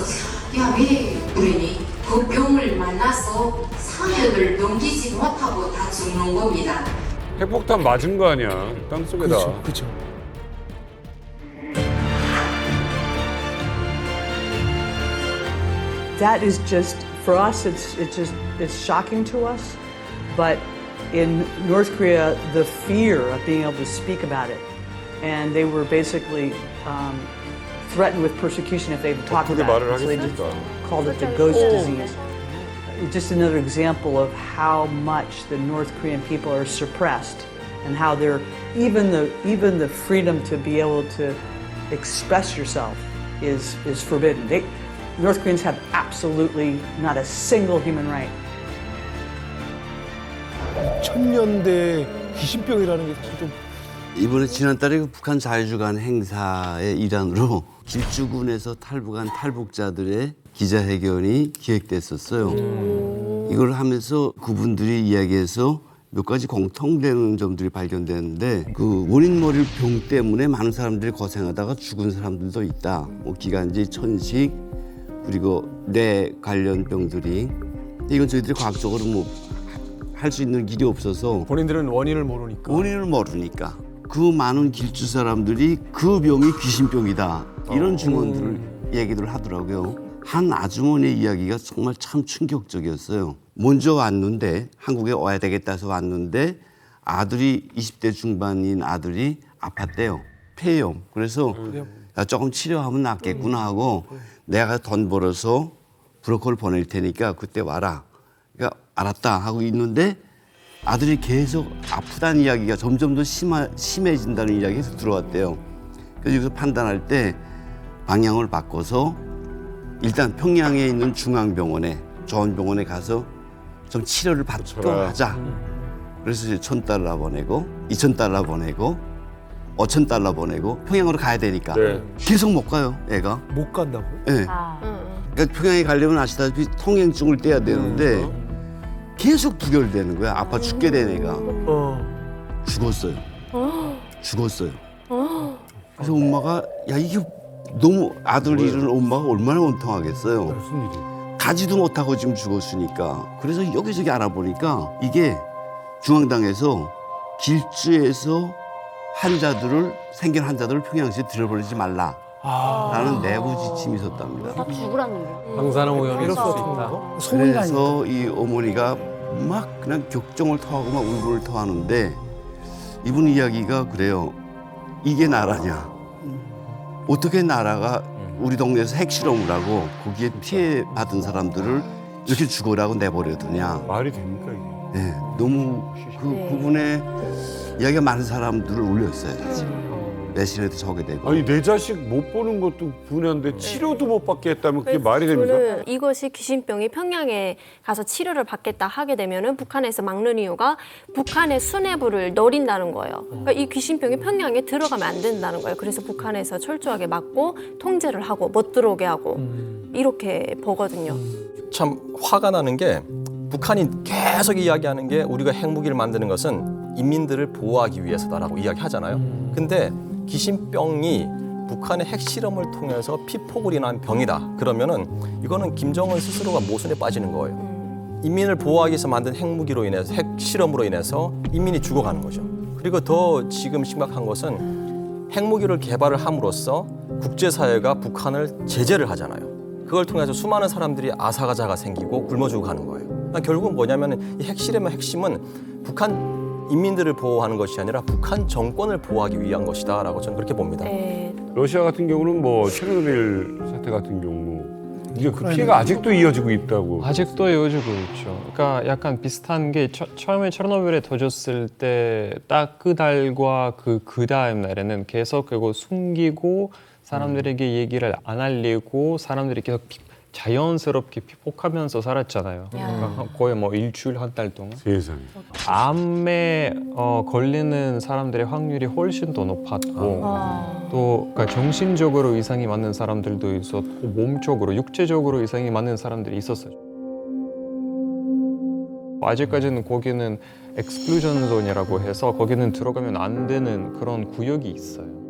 왜 그러니 그 병을 만나서 사역을 넘기지 못하고 다 죽는 겁니다. 핵폭탄 맞은 거 아니야? 땅속에다. 그렇죠. That is just, for us, it's shocking to us. But in North Korea, the fear of being able to speak about it, and they were basically threatened with persecution if they talked about it. So they just called it the ghost disease. Just another example of how much the North Korean people are suppressed, and how they're even the freedom to be able to express yourself is forbidden. North Koreans have absolutely not a single human right. 1000년대 귀신병이라는 게 사실 좀 이번에 지난달에 그 북한 자유주간 행사의 일환으로 길주군에서 탈북한 탈북자들의 기자회견이 기획됐었어요. 이걸 하면서 그분들이 이야기해서 몇 가지 공통되는 점들이 발견되는데 그 원인모를 병 때문에 많은 사람들이 고생하다가 죽은 사람들도 있다. 뭐 기관지, 천식, 그리고 뇌 관련 병들이. 이건 저희들이 과학적으로 뭐 할 수 있는 길이 없어서 본인들은 원인을 모르니까. 그 많은 길주 사람들이 그 병이 귀신병이다. 이런 증언들을 얘기를 하더라고요. 한 아주머니의 이야기가 정말 참 충격적이었어요. 먼저 왔는데 한국에 와야 되겠다 해서 왔는데 아들이 20대 중반인 아들이 아팠대요. 폐렴. 그래서 야, 조금 치료하면 낫겠구나 하고 내가 돈 벌어서 브로커를 보낼 테니까 그때 와라. 그러니까 알았다 하고 있는데 아들이 계속 아프다는 이야기가 점점 더 심해진다는 이야기에서 들어왔대요. 그래서 여기서 판단할 때 방향을 바꿔서 일단 평양에 있는 중앙병원에 좋은 병원에 가서 좀 치료를 받고 하자. 그래서 이제 $1,000 보내고 $2,000 보내고 $5,000 보내고 평양으로 가야 되니까 계속 못 가요. 애가 못 간다고요? 네. 그러니까 평양에 가려면 아시다시피 통행증을 떼야 되는데 계속 부결되는 거야. 아파 죽게 된 애가 죽었어요. 죽었어요. 그래서 엄마가 야 이게 너무 아들 잃은 엄마가 얼마나 원통하겠어요. 무슨 일이? 가지도 못하고 지금 죽었으니까. 그래서 여기저기 알아보니까 이게 중앙당에서 길주에서 생긴 환자들을 평양시에 들여보내지 말라라는 내부 지침이 있었답니다. 다 죽으라는 거예요. 방사능 오염이 있을 수 있다. 그래서 이 어머니가 막 그냥 격정을 토하고 막 울분을 토하는데 이분 이야기가 그래요. 이게 나라냐? 어떻게 나라가 우리 동네에서 핵실험을 하고 거기에 피해 받은 사람들을 이렇게 죽으라고 내버려두냐? 말이 됩니까 이게? 네, 너무 그분의 이야기가 많은 사람들을 울렸어요. 사실. 내신에도 저게 되고. 아니 내 자식 못 보는 것도 분야인데 치료도 못 받게 했다면 그게 말이 됩니까? 저는 이것이 귀신병이 평양에 가서 치료를 받겠다 하게 되면은 북한에서 막는 이유가 북한의 수뇌부를 노린다는 거예요. 그러니까 이 귀신병이 평양에 들어가면 안 된다는 거예요. 그래서 북한에서 철저하게 막고 통제를 하고 못 들어오게 하고 이렇게 보거든요. 참 화가 나는 게 북한이 계속 이야기하는 게 우리가 핵무기를 만드는 것은 인민들을 보호하기 위해서다라고 이야기하잖아요. 근데 귀신병이 북한의 핵실험을 통해서 피폭을 인한 병이다. 그러면은 이거는 김정은 스스로가 모순에 빠지는 거예요. 인민을 보호하기 위해서 만든 핵무기로 인해서 핵실험으로 인해서 인민이 죽어가는 거죠. 그리고 더 지금 심각한 것은 핵무기를 개발을 함으로써 국제사회가 북한을 제재를 하잖아요. 그걸 통해서 수많은 사람들이 아사가자가 생기고 굶어 죽어가는 거예요. 그러니까 결국은 뭐냐면 이 핵실험의 핵심은 북한 인민들을 보호하는 것이 아니라 북한 정권을 보호하기 위한 것이다라고 저는 그렇게 봅니다. 러시아 같은 경우는 뭐 체르노빌 사태 같은 경우 이게 그 피해가 아직도 이어지고 있다고. 아직도 이어지고 있죠. 그러니까 약간 비슷한 게 처음에 체르노빌에 터졌을 때 딱 그 달과 그 다음 날에는 계속 그거 숨기고 사람들에게 얘기를 안 알리고 사람들이 계속 자연스럽게 피폭하면서 살았잖아요. 그러니까 거의 뭐 일주일 한 달 동안. 세상에. 암에 걸리는 사람들의 확률이 훨씬 더 높았고 또 그러니까 정신적으로 이상이 많은 사람들도 있었고 몸적으로 육체적으로 이상이 많은 사람들이 있었어요. 아직까지는 거기는 엑스클루전 존이라고 해서 거기는 들어가면 안 되는 그런 구역이 있어요.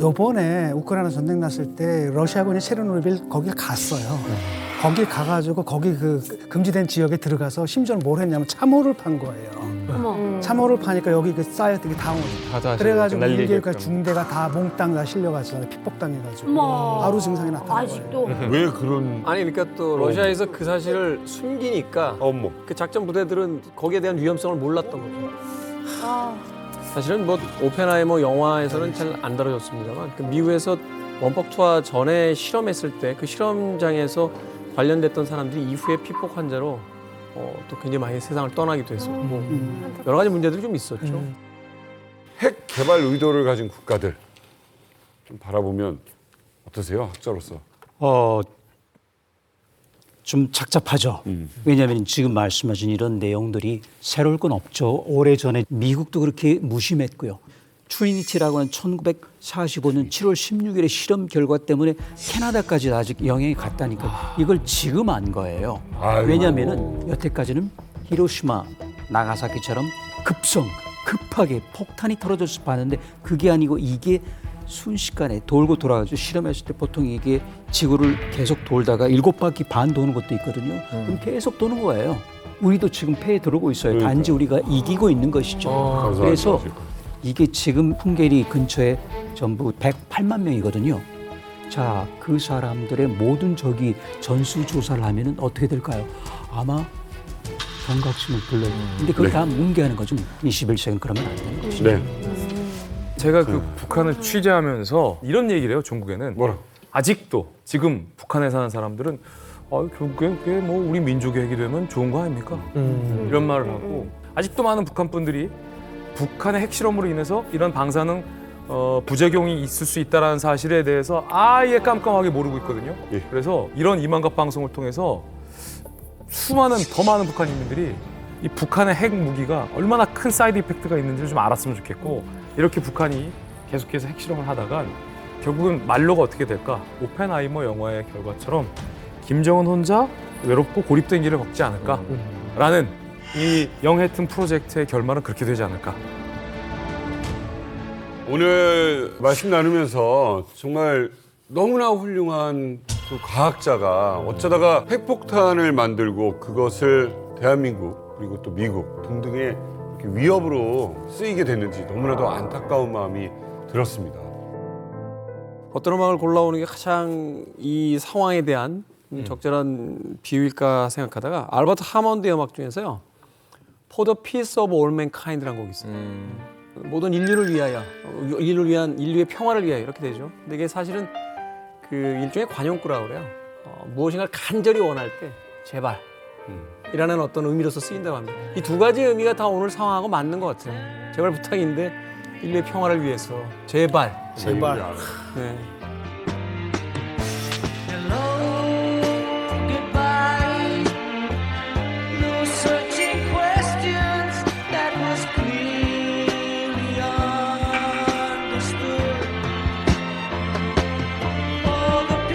요번에 우크라이나 전쟁 났을 때 러시아군이 체르노빌 거길 갔어요. 거길 가가지고 거기 그 금지된 지역에 들어가서 심지어는 뭘 했냐면 참호를 판 거예요. 참호를 파니까 여기 그 쌓였던 게 다 오죠. 그래가지고 일개가 중대가 다 몽땅 다 실려가지고 피폭당해가지고 바로 증상이 나타난 거예요. 왜 그런? 아니 그러니까 또 러시아에서 그 사실을 숨기니까 그 작전 부대들은 거기에 대한 위험성을 몰랐던 거죠. 사실은 뭐 오펜하이머 영화에서는 잘 안 다뤄졌습니다만 그 미국에서 원법 투하 전에 실험했을 때 그 실험장에서 관련됐던 사람들이 이후에 피폭 환자로 또 굉장히 많이 세상을 떠나기도 했었고 여러 가지 문제들이 좀 있었죠. 핵 개발 의도를 가진 국가들 좀 바라보면 어떠세요, 학자로서? 좀 착잡하죠. 왜냐하면 지금 말씀하신 이런 내용들이 새로울 건 없죠. 오래전에 미국도 그렇게 무심했고요. 트리니티라고 하는 1945년 7월 16일의 실험 결과 때문에 캐나다까지 아직 영향이 갔다니까 이걸 지금 안 거예요. 왜냐하면 여태까지는 히로시마, 나가사키처럼 급하게 폭탄이 떨어져서 봤는데 그게 아니고 이게 순식간에 돌고 돌아가죠. 실험했을 때 보통 이게 지구를 계속 돌다가 7바퀴 반 도는 것도 있거든요. 그럼 계속 도는 거예요. 우리도 지금 폐에 들어오고 있어요. 단지 우리가 이기고 있는 것이죠. 그래서 이게 지금 풍계리 근처에 전부 108만 명이거든요. 자, 그 사람들의 모든 적이 전수조사를 하면은 어떻게 될까요? 아마 경각심을 불러요. 근데 그걸 다 뭉개하는 거죠. 21세기는 그러면 안 되는 것이죠. 제가 그 북한을 취재하면서 이런 얘기를 해요. 중국에는 아직도 지금 북한에 사는 사람들은 결국엔 그게 뭐 우리 민족의 핵이 되면 좋은 거 아닙니까? 이런 말을 하고 아직도 많은 북한 분들이 북한의 핵실험으로 인해서 이런 방사능 부작용이 있을 수 있다는 사실에 대해서 아예 깜깜하게 모르고 있거든요. 그래서 이런 이만갑 방송을 통해서 더 많은 북한 인민들이 이 북한의 핵 무기가 얼마나 큰 사이드 이펙트가 있는지를 좀 알았으면 좋겠고 이렇게 북한이 계속해서 핵실험을 하다가 결국은 말로가 어떻게 될까? 오펜하이머 영화의 결과처럼 김정은 혼자 외롭고 고립된 길을 걷지 않을까라는 이 영해튼 프로젝트의 결말은 그렇게 되지 않을까. 오늘 말씀 나누면서 정말 너무나 훌륭한 그 과학자가 어쩌다가 핵폭탄을 만들고 그것을 대한민국 그리고 또 미국 등등의 위협으로 쓰이게 됐는지 너무나도 안타까운 마음이 들었습니다. 어떤 음악을 골라오는 게 가장 이 상황에 대한 적절한 비유일까 생각하다가 알버트 하몬드의 음악 중에서요. For the Peace of All Mankind라는 곡이 있어요. 모든 인류를 위하여, 인류의 평화를 위하여 이렇게 되죠. 근데 이게 사실은 그 일종의 관용구라고 그래요. 무엇인가를 간절히 원할 때 제발 이라는 어떤 의미로서 쓰인다고 합니다. 이 두 가지 의미가 다 오늘 상황하고 맞는 것 같아요. 제발 부탁인데 인류의 평화를 위해서 제발. 네. For the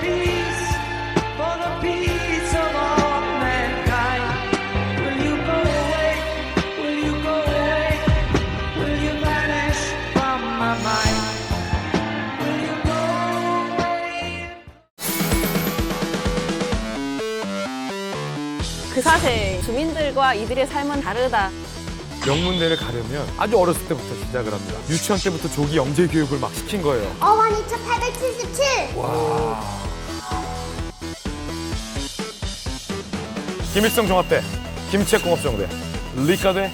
peace 문화재 주민들과 이들의 삶은 다르다. 명문대를 가려면 아주 어렸을 때부터 시작을 합니다. 유치원 때부터 조기 영재 교육을 막 시킨 거예요. 어원 2877. 와. 김일성 종합대, 김책공업정대, 리카대.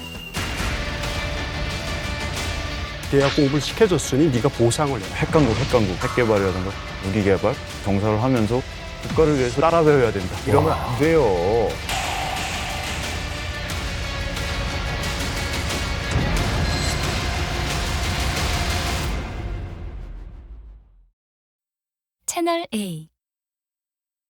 대학 공부를 시켜줬으니 네가 보상을 해. 핵강국, 핵개발이라든가 무기개발, 정사를 하면서 국가를 위해서 따라 배워야 된다. 이러면 안 돼요. 채널 A